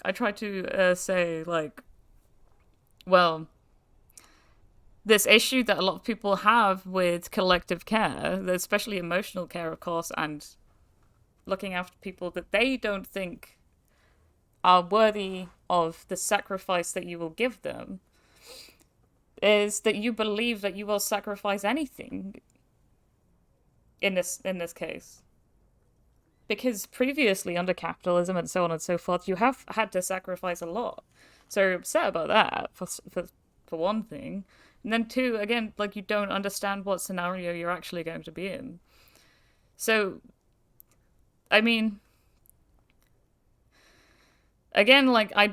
I tried to say, like, well, this issue that a lot of people have with collective care, especially emotional care, of course, and looking after people that they don't think are worthy of the sacrifice that you will give them, is that you believe that you will sacrifice anything in this case. because previously under capitalism and so on and so forth, you have had to sacrifice a lot. So you're upset about that for one thing, and then two, again, like you don't understand what scenario you're actually going to be in. So, I mean, again, like I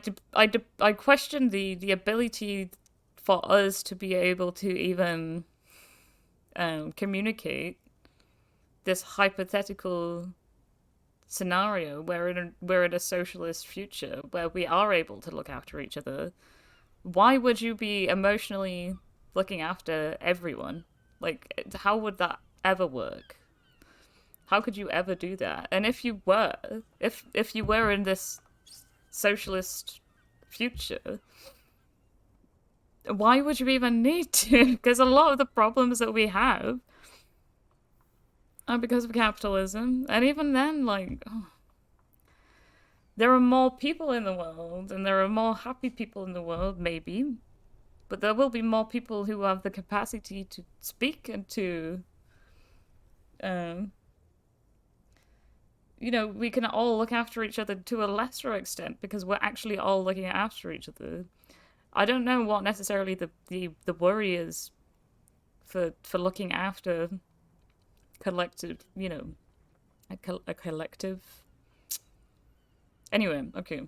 question the ability for us to be able to even communicate this hypothetical scenario where we're in a socialist future where we are able to look after each other. Why would you be emotionally looking after everyone? Like, how would that ever work? How could you ever do that? And if you were in this socialist future, why would you even need to? Because a lot of the problems that we have are because of capitalism. And even then, like, there are more people in the world, and there are more happy people in the world, maybe. But there will be more people who have the capacity to speak and to, you know, we can all look after each other to a lesser extent because we're actually all looking after each other. I don't know what necessarily the worry is for looking after collective, you know, a collective. Anyway, okay.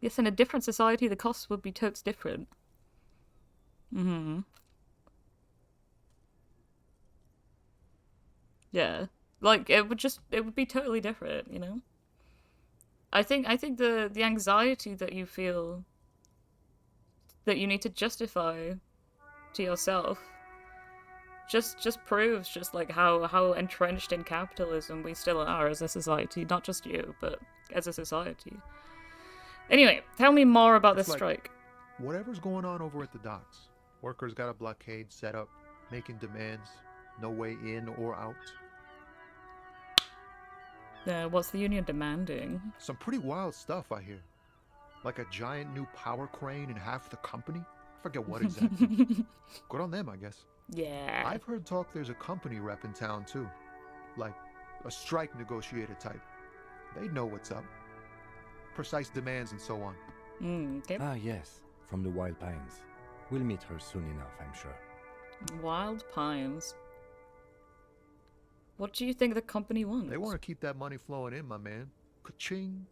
Yes, in a different society, the costs would be totes different. Yeah, like it would be totally different, you know. I think the anxiety that you feel that you need to justify to yourself just proves just like how entrenched in capitalism we still are as a society, not just you, but as a society. Anyway, tell me more about this strike. Whatever's going on over at the docks. Workers got a blockade set up, making demands, no way in or out. What's the union demanding? Some pretty wild stuff, I hear. Like a giant new power crane in half the company? I forget what exactly. Good on them, I guess. Yeah. I've heard talk there's a company rep in town, too. Like a strike negotiator type. They'd know what's up. Precise demands and so on. Okay. Ah, yes. From the Wild Pines. We'll meet her soon enough, I'm sure. Wild Pines. What do you think the company wants? They want to keep that money flowing in, my man. Ka-ching.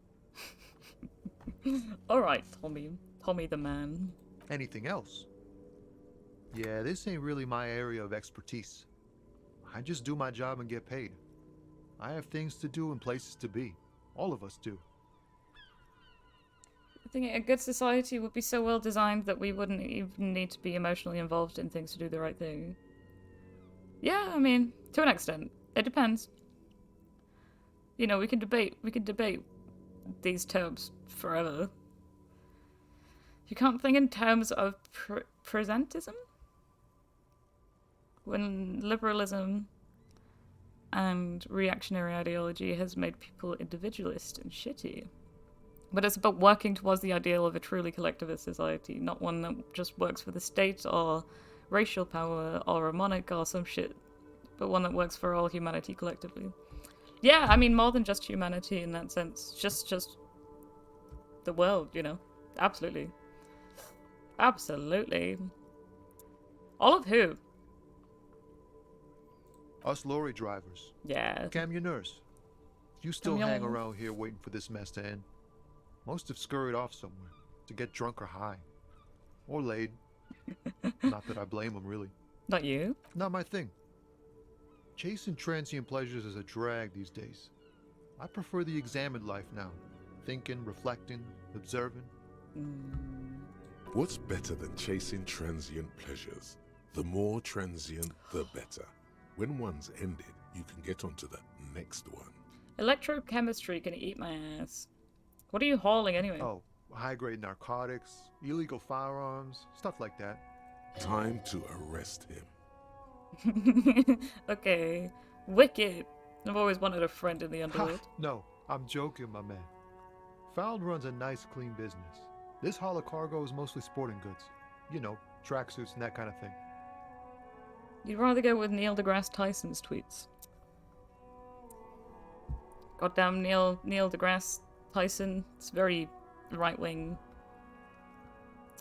Alright, Tommy the man. Anything else? Yeah, this ain't really my area of expertise. I just do my job and get paid. I have things to do and places to be. All of us do. I think a good society would be so well designed that we wouldn't even need to be emotionally involved in things to do the right thing. Yeah, I mean, to an extent. It depends. You know, we can debate these terms forever. You can't think in terms of presentism? When liberalism and reactionary ideology has made people individualist and shitty. But it's about working towards the ideal of a truly collectivist society, not one that just works for the state or racial power or a monarch or some shit, but one that works for all humanity collectively. Yeah, I mean, more than just humanity in that sense. Just the world, you know? Absolutely. Absolutely. All of who? Us lorry drivers. Yeah. Camionneurs. You still hang around here waiting for this mess to end. Most have scurried off somewhere to get drunk or high. Or laid. Not that I blame them, really. Not you? Not my thing. Chasing transient pleasures is a drag these days. I prefer the examined life now. Thinking, reflecting, observing. What's better than chasing transient pleasures? The more transient, the better. When one's ended, you can get onto the next one. Electrochemistry can eat my ass. What are you hauling anyway? Oh, high-grade narcotics, illegal firearms, stuff like that. Time to arrest him. Okay. Wicked. I've always wanted a friend in the underworld. No, I'm joking, my man. Found runs a nice, clean business. This haul of cargo is mostly sporting goods. You know, tracksuits and that kind of thing. You'd rather go with Neil deGrasse Tyson's tweets. Goddamn Neil deGrasse Tyson. It's very right-wing.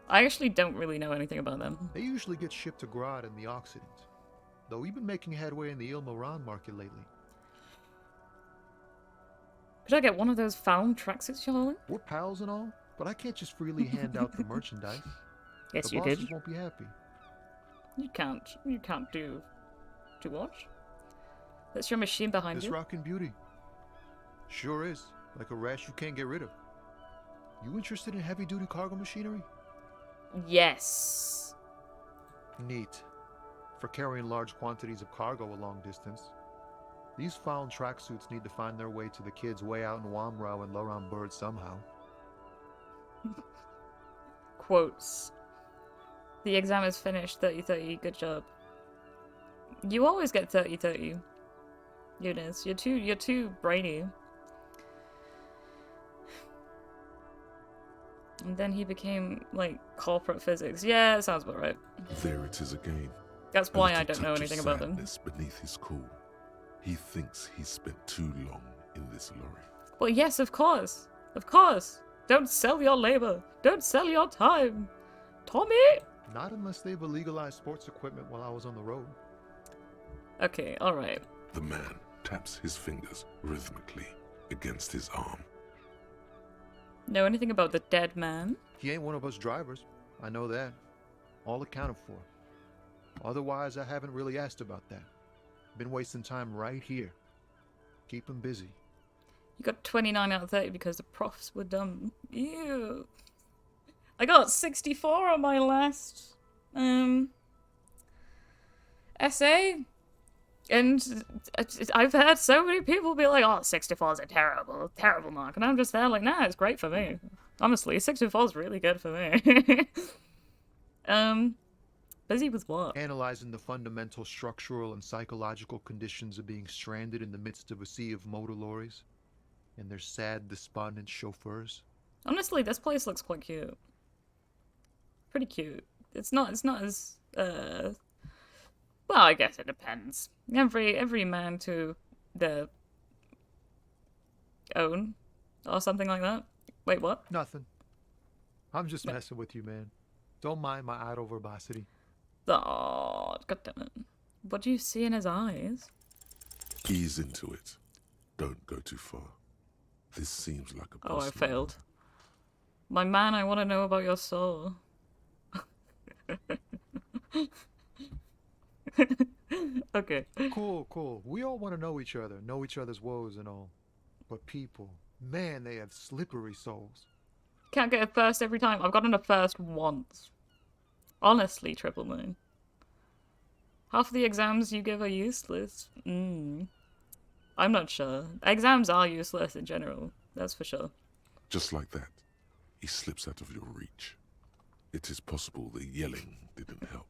I actually don't really know anything about them. They usually get shipped to Grodd in the Occident, though we've been making headway in the Il-Moran market lately. Could I get one of those found tracksuits you're hauling? We're pals and all, but I can't just freely hand out the merchandise. Yes, The you bosses did. won't be happy. You can't do what? That's your machine behind This you. rockin' beauty. Sure is, like a rash you can't get rid of. You interested in heavy-duty cargo machinery? Yes. Neat. For carrying large quantities of cargo a long distance. These found tracksuits need to find their way to the kids way out in Wamrau and Loran Bird somehow. Quotes. The exam is finished. 30-30. Good job. You always get 30-30. Eunice, you're too brainy. And then he became like corporate physics. Yeah, that sounds about right. There it is again. That's A why little I don't know touch of anything about them. sadness beneath his cool. He thinks he's spent too long in this lorry. Well, yes, of course. Of course. Don't sell your labor. Don't sell your time. Tommy! Not unless they've illegalized sports equipment while I was on the road. Okay, alright. The man taps his fingers rhythmically against his arm. Know anything about the dead man? He ain't one of us drivers. I know that. All accounted for. Otherwise, I haven't really asked about that. Been wasting time right here. Keep him busy. You got 29 out of 30 because the profs were dumb. Ew. I got 64 on my last essay. And I've heard so many people be like, oh, 64 is a terrible mark. And I'm just there like, nah, it's great for me. Honestly, 64 is really good for me. Busy with what? Analyzing the fundamental structural and psychological conditions of being stranded in the midst of a sea of motor lorries and their sad, despondent chauffeurs. Honestly, this place looks quite cute. Pretty cute. It's not as, well, I guess it depends. Every man to their own, or something like that. Wait, what? Nothing. I'm just messing with you, man. Don't mind my idle verbosity. Oh, goddammit. What do you see in his eyes? Ease into it. Don't go too far. This seems like a Oh, I boss failed. My man, I want to know about your soul. Okay. Cool. We all want to know each other, know each other's woes and all. But people, man, they have slippery souls. Can't get a first every time. I've gotten a first once. Honestly, Triple Moon. Half the exams you give are useless. I'm not sure. Exams are useless in general. That's for sure. Just like that, he slips out of your reach. It is possible the yelling didn't help.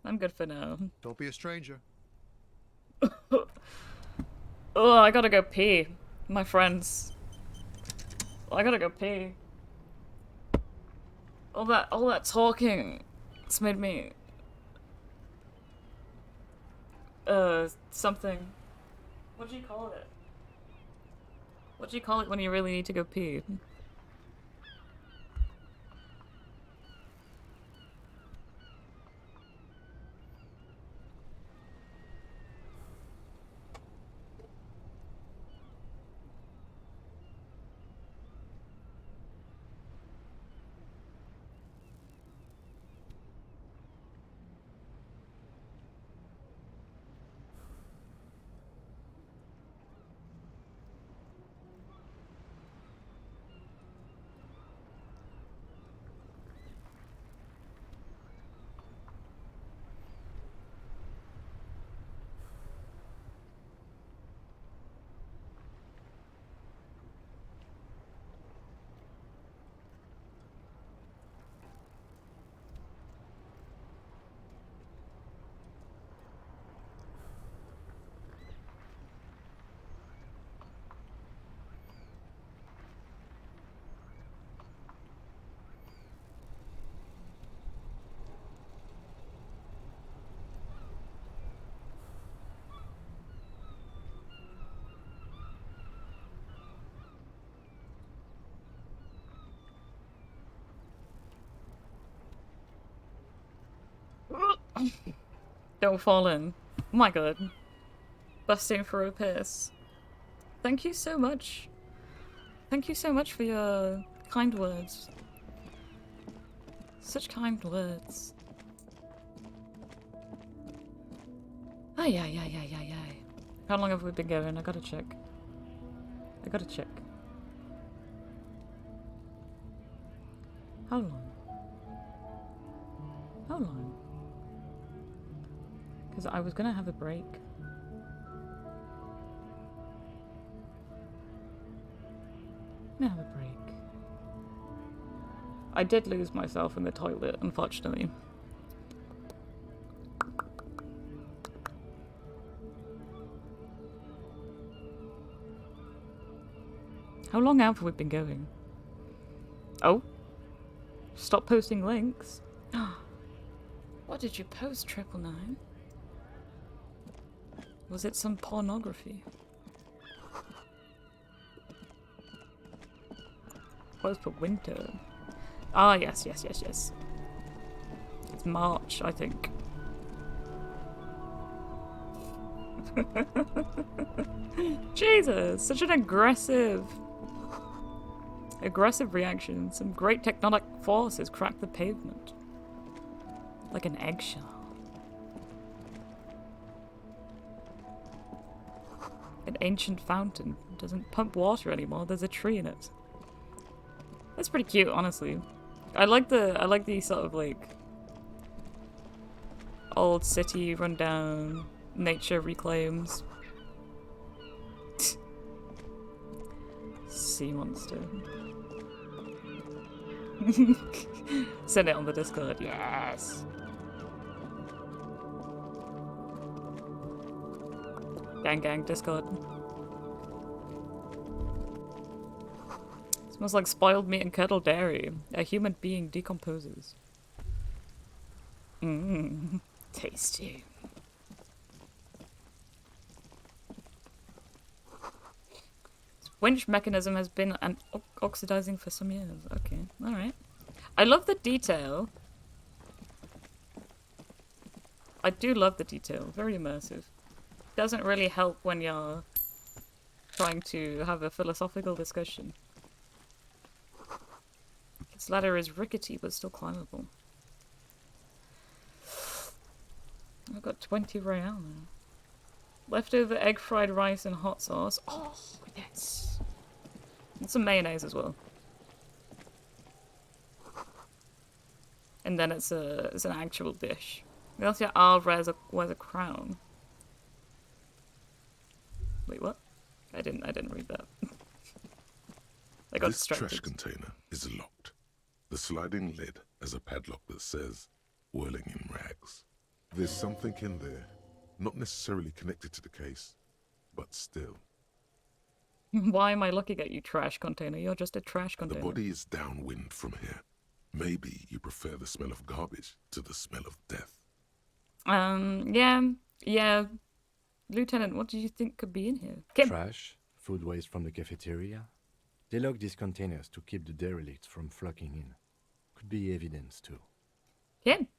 I'm good for now. Don't be a stranger. Oh, I gotta go pee. My friends. I gotta go pee. All that talking, it's made me something. What do you call it? What do you call it when you really need to go pee? Don't fall in. Oh my god. Busting for a piss. Thank you so much. Thank you so much for your kind words. Such kind words. Ay, ay, ay, ay, ay, ay. How long have we been going? I gotta check. I gotta check. How long? How long? Because I was gonna have a break. I'm gonna have a break. I did lose myself in the toilet, unfortunately. How long have we been going? Oh. Stop posting links. What did you post, 999? Was it some pornography? Post for winter. Ah, yes, yes, yes, yes. It's March, I think. Jesus, such an aggressive reaction. Some great tectonic forces crack the pavement. Like an eggshell. An ancient fountain doesn't pump water anymore, there's a tree in it. That's pretty cute, honestly. I like the sort of like old city rundown, nature reclaims. Sea monster. Send it on the Discord. Yes. Gang gang Discord. Smells like spoiled meat and curdled dairy. A human being decomposes. Mmm. Tasty. Winch mechanism has been oxidizing for some years. Okay, alright. I love the detail. I do love the detail. Very immersive. Doesn't really help when you're trying to have a philosophical discussion. Its ladder is rickety but still climbable. I've got 20 real now. Leftover egg fried rice and hot sauce. Oh, yes. And some mayonnaise as well. And then it's an actual dish. We also wears a crown. Wait, what? I didn't read that. I got distracted. This trash container is locked. The sliding lid has a padlock that says, "Whirling in rags." There's something in there, not necessarily connected to the case, but still. Why am I looking at you, trash container? You're just a trash container. The body is downwind from here. Maybe you prefer the smell of garbage to the smell of death. Yeah. Lieutenant, what do you think could be in here? Kim. Trash, food waste from the cafeteria. They lock these containers to keep the derelicts from flocking in. Could be evidence too. Kim.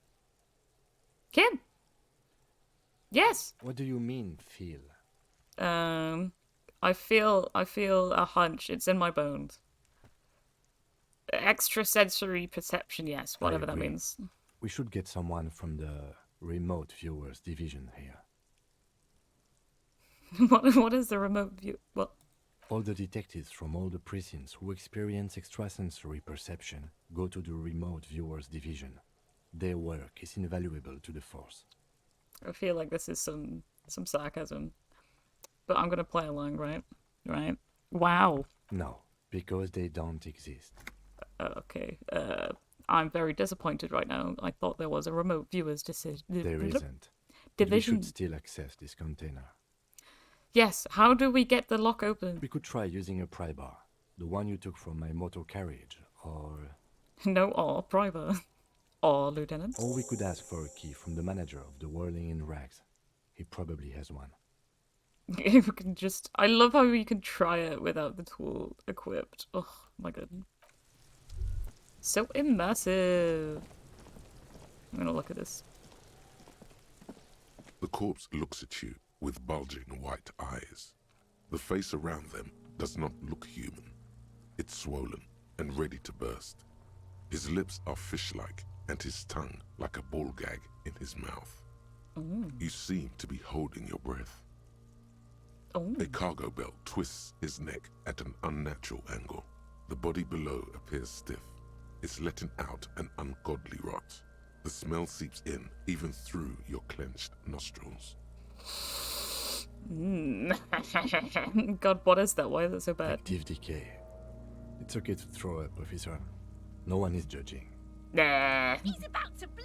Yes. What do you mean, feel? I feel a hunch. It's in my bones. Extrasensory perception, yes, whatever that means. We should get someone from the remote viewers division here. What is the remote view? What? All the detectives from all the precincts who experience extrasensory perception go to the remote viewers division. Their work is invaluable to the force. I feel like this is some sarcasm. But I'm gonna play along, right? Right? Wow. No, because they don't exist. Okay. I'm very disappointed right now. I thought there was a remote viewers decision. There isn't. Division. We should still access this container. Yes. How do we get the lock open? We could try using a pry bar, the one you took from my motor carriage, or... No, or Priver. Or Lieutenant. Or we could ask for a key from the manager of the Whirling in Rags. He probably has one. We can just... I love how you can try it without the tool equipped. Oh my god. So immersive. I'm gonna look at this. The corpse looks at you with bulging white eyes. The face around them does not look human. It's swollen and ready to burst. His lips are fish-like and his tongue like a ball gag in his mouth. You seem to be holding your breath. A cargo belt twists his neck at an unnatural angle. The body below appears stiff. It's letting out an ungodly rot. The smell seeps in even through your clenched nostrils. God, what is that? Why is it so bad? Active decay. It's okay to throw up, officer. No one is judging. Nah. He's about to blow.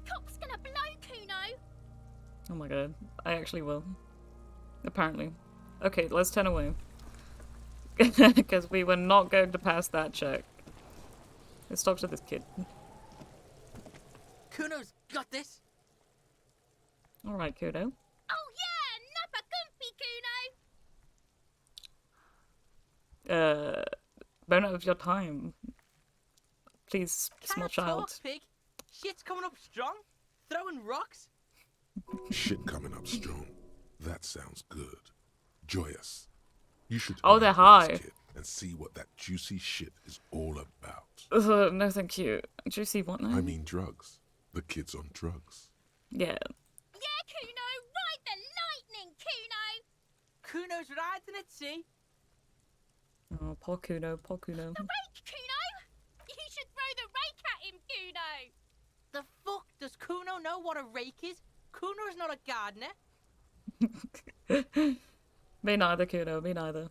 Cock's gonna blow, Kuno. Oh my god. I actually will. Apparently. Okay, let's turn away. Because we were not going to pass that check. Let's talk to this kid. Kuno's got this. Alright, Kuno. Oh yeah, nappa gumpy, Kuno. Moment of your time. Please, Can small I child. talk, pig? Shit's coming up strong. Throwing rocks. Shit coming up strong. That sounds good. Joyous. You should Oh, they're hang with this high. kid and see what that juicy shit is all about. No, thank you. Juicy what now? I mean drugs. The kid's on drugs. Yeah. Yeah, Kuno, ride the lightning, Kuno. Kuno's riding it, see? Oh, poor Kuno, poor Kuno. The rake, Kuno. You should throw the rake at him, Kuno. The fuck does Kuno know what a rake is? Kuno's not a gardener. Me neither, Kuno, me neither.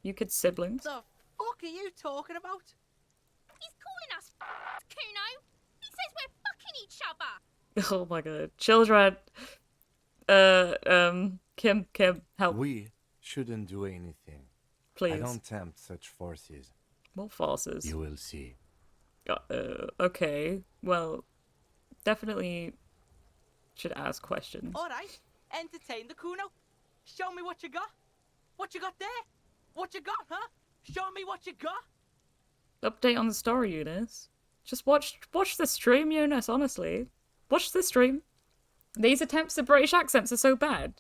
You kids siblings? The fuck are you talking about? He's calling us Kuno. He says we're fucking each other. Oh my god. Children. Kim, help. We shouldn't do anything. Please. I don't tempt such forces. What forces? You will see. Okay. Well, definitely should ask questions. Alright, entertain the Kuno. Show me what you got. What you got there? What you got, huh? Show me what you got. Update on the story, Eunice. Just watch the stream, Eunice, honestly. Watch the stream. These attempts at British accents are so bad.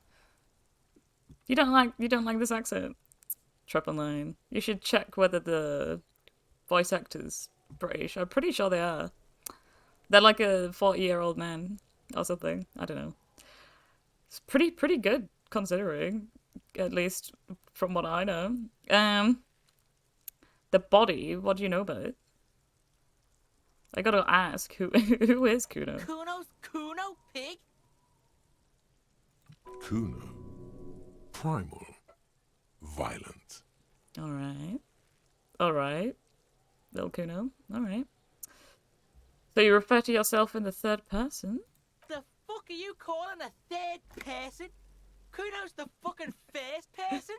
You don't like this accent? Triple Nine. You should check whether the voice actor's British. I'm pretty sure they are. They're like a 40-year-old man or something. I don't know. It's pretty good considering, at least from what I know. The body. What do you know about it? I gotta ask who is Kuno? Kuno's Kuno, pig. Kuno. Primal. Violent. Alright. Little Kuno. Alright. So you refer to yourself in the third person? The fuck are you calling a third person? Kuno's the fucking first person.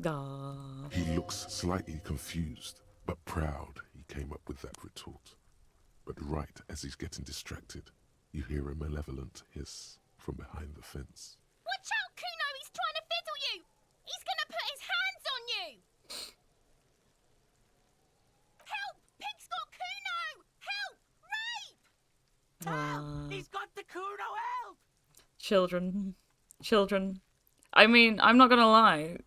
Ah. He looks slightly confused, but proud he came up with that retort. But right as he's getting distracted, you hear a malevolent hiss from behind the fence. Watch out, Kuno. He's trying to fiddle you. He's gonna put his hands on you. Help! Pig's got Kuno. Help! Rape! He's got the Kuno, help! Children. I mean, I'm not gonna lie.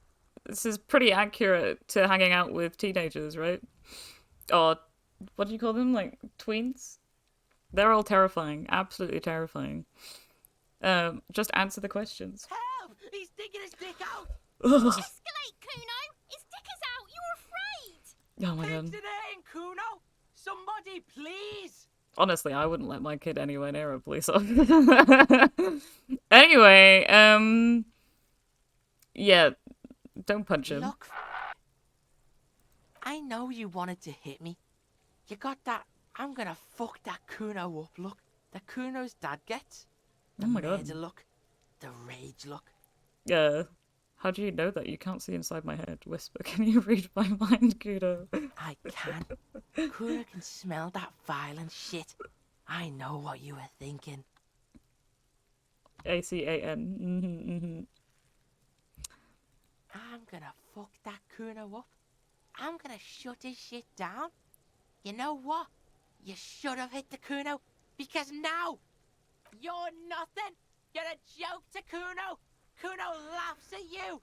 This is pretty accurate to hanging out with teenagers, right? Or, what do you call them? Like, tweens? They're all terrifying. Absolutely terrifying. Just answer the questions. Help! He's digging his dick out! Escalate, Kuno. His dick is out. You're afraid. Oh my god. Pigs in air, Kuno! Somebody, please! Honestly, I wouldn't let my kid anywhere near a police officer. Anyway, yeah, don't punch him. Look, I know you wanted to hit me. You got that, I'm gonna fuck that Kuno up look. The Kuno's dad gets. The Oh my god. murder look. The rage look. Yeah. How do you know that? You can't see inside my head. Whisper, can you read my mind, Kuno? I can. Kuno can smell that violent shit. I know what you were thinking. ACAN. I'm gonna fuck that Kuno up. I'm gonna shut his shit down. You know what? You should have hit the Kuno Because now, you're nothing. You're a joke to Kuno. Kuno laughs at you.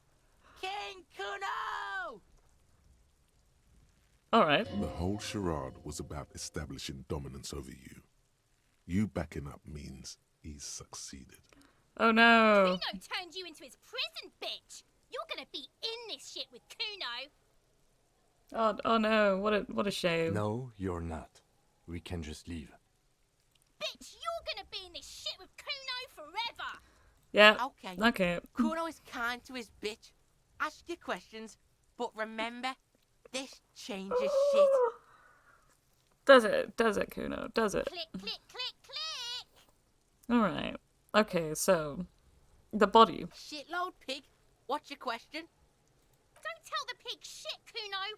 King Kuno! Alright. The whole charade was about establishing dominance over you. You backing up means he's succeeded. Oh no. Kuno turned you into his prison, bitch. You're gonna be in this shit with Kuno. Oh no, what a shame. No, you're not. We can just leave. Bitch, you're gonna be in this shit with Kuno forever. Yeah. Okay. Kuno is kind to his bitch. Ask your questions, but remember, this changes shit. Does it, Kuno? Does it? Click, click, click, click. Alright. Okay, so the body. Shitload pig. What's your question? Don't tell the pig shit, Kuno.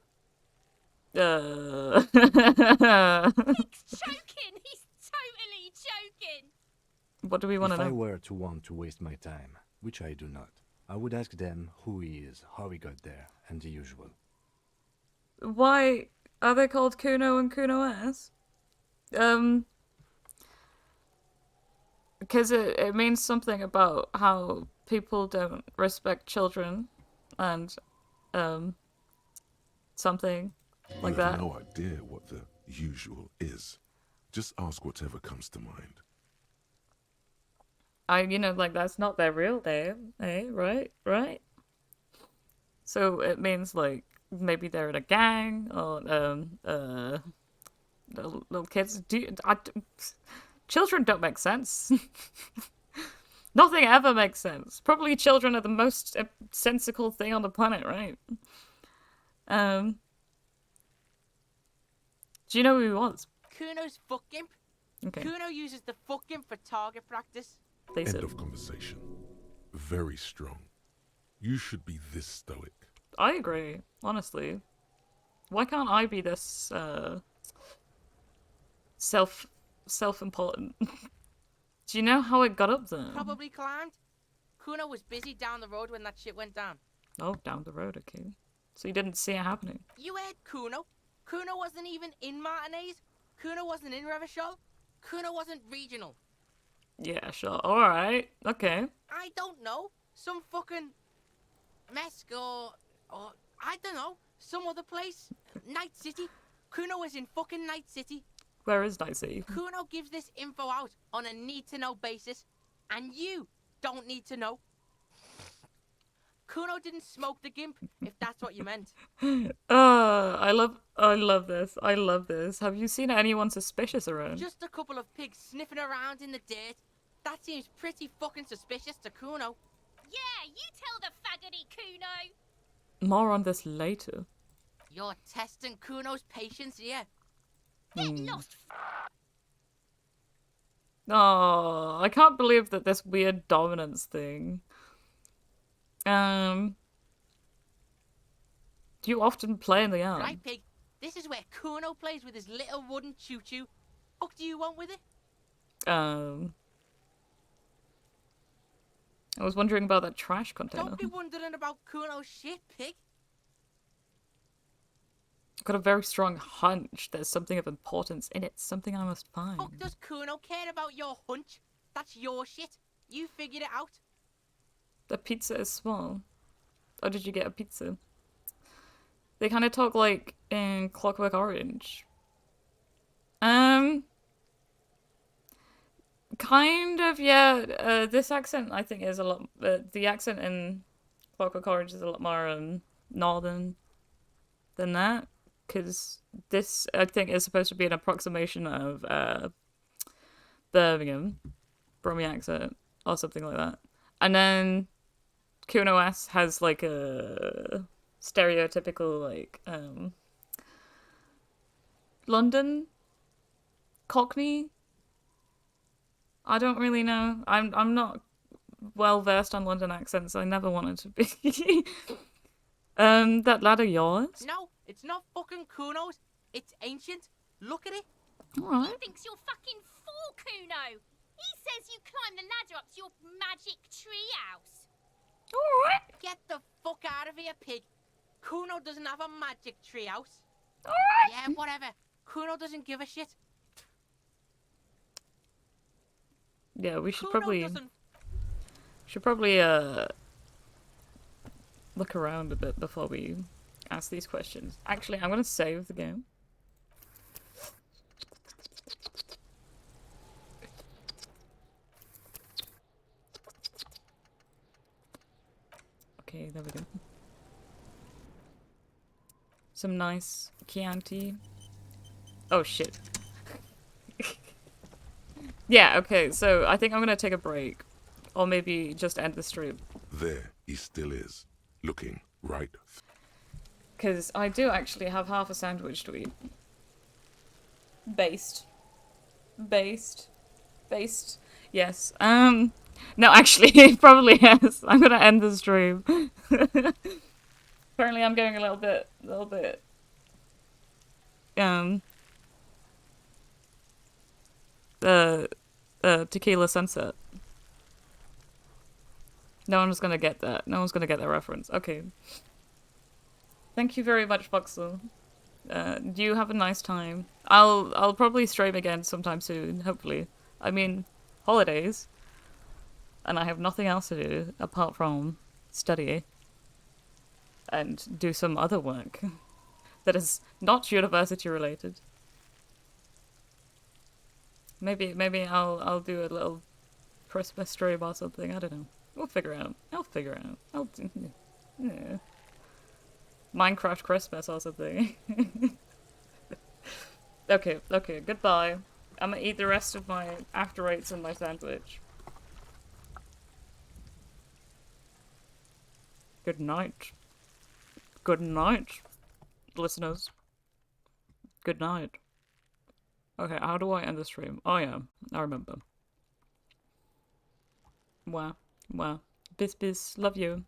Pig's joking. He's totally joking. What do we want to If I know? were to want to waste my time, which I do not, I would ask them who he is, how he got there, and the usual. Why are they called Kuno and Kuno S? Because it means something about how people don't respect children and something like You have that. no idea what the usual is. Just ask whatever comes to mind. Like that's not their real name, eh? Right? So it means like maybe they're in a gang or little kids. Children don't make sense. Nothing ever makes sense. Probably children are the most sensical thing on the planet, right? Do you know who he was? Kuno's fuck imp. Okay. Kuno uses the fuck imp for target practice. End of conversation. Very strong. You should be this stoic. I agree, honestly. Why can't I be this self-important? Do you know how it got up there? Probably climbed. Kuno was busy down the road when that shit went down. Oh, down the road, okay. So you didn't see it happening. You heard Kuno. Kuno wasn't even in Martinez. Kuno wasn't in Revachol. Kuno wasn't regional. Yeah, sure. Alright. Okay. I don't know. Some fucking Mesk or I don't know. Some other place. Night City. Kuno was in fucking Night City. Where is Night City? Kuno gives this info out on a need-to-know basis, and you don't need to know. Kuno didn't smoke the gimp, if that's what you meant. I love this. I love this. Have you seen anyone suspicious around? Just a couple of pigs sniffing around in the dirt. That seems pretty fucking suspicious to Kuno. Yeah, you tell the faggoty Kuno. More on this later. You're testing Kuno's patience here. Get lost. Oh, I can't believe that this weird dominance thing. Do you often play in the yard? Right, pig. This is where Kuno plays with his little wooden choo-choo. What do you want with it? I was wondering about that trash container. Don't be wondering about Kuno's shit, pig. I've got a very strong hunch there's something of importance in it. Something I must find. Fuck does Kuno care about your hunch? That's your shit. You figured it out. The pizza is small. Or did you get a pizza? They kind of talk like in Clockwork Orange. Kind of, yeah. This accent, I think, is a lot... the accent in Clockwork Orange is a lot more northern than that. Because this, I think, is supposed to be an approximation of Birmingham. Brummy accent. Or something like that. And then Kuno S has like a stereotypical like London Cockney. I don't really know. I'm not well versed on London accents. I never wanted to be. That ladder yours? No, it's not fucking Kuno's. It's ancient. Look at it. Alright. He thinks you're fucking fool, Kuno. He says you climb the ladder up to your magic treehouse. Alright. Get the fuck out of here, pig. Kuno doesn't have a magic treehouse. Alright. Yeah, whatever. Kuno doesn't give a shit. Yeah, we should Kuno probably doesn't. look around a bit before we ask these questions. Actually, I'm gonna save the game. Okay, there we go. Some nice Chianti. Oh shit. Yeah, okay, so I think I'm gonna take a break. Or maybe just end the stream. There he still is, looking right. Because I do actually have half a sandwich to eat. Based. Yes. No, actually, it probably has. I'm gonna end the stream. Apparently I'm going a little bit, tequila sunset. No one's gonna get that. No one's gonna get that reference. Okay. Thank you very much, Voxel. You have a nice time. I'll probably stream again sometime soon, hopefully. I mean, holidays. And I have nothing else to do apart from study. And do some other work. That is not university related. Maybe I'll do a little Christmas stream or something. I don't know. We'll figure out. I'll figure out. Yeah. Minecraft Christmas or something. Okay. Goodbye. I'm gonna eat the rest of my after eights and my sandwich. Good night. Good night, listeners. Good night. Okay, how do I end the stream? Oh yeah, I remember. Wow. Bis. Love you.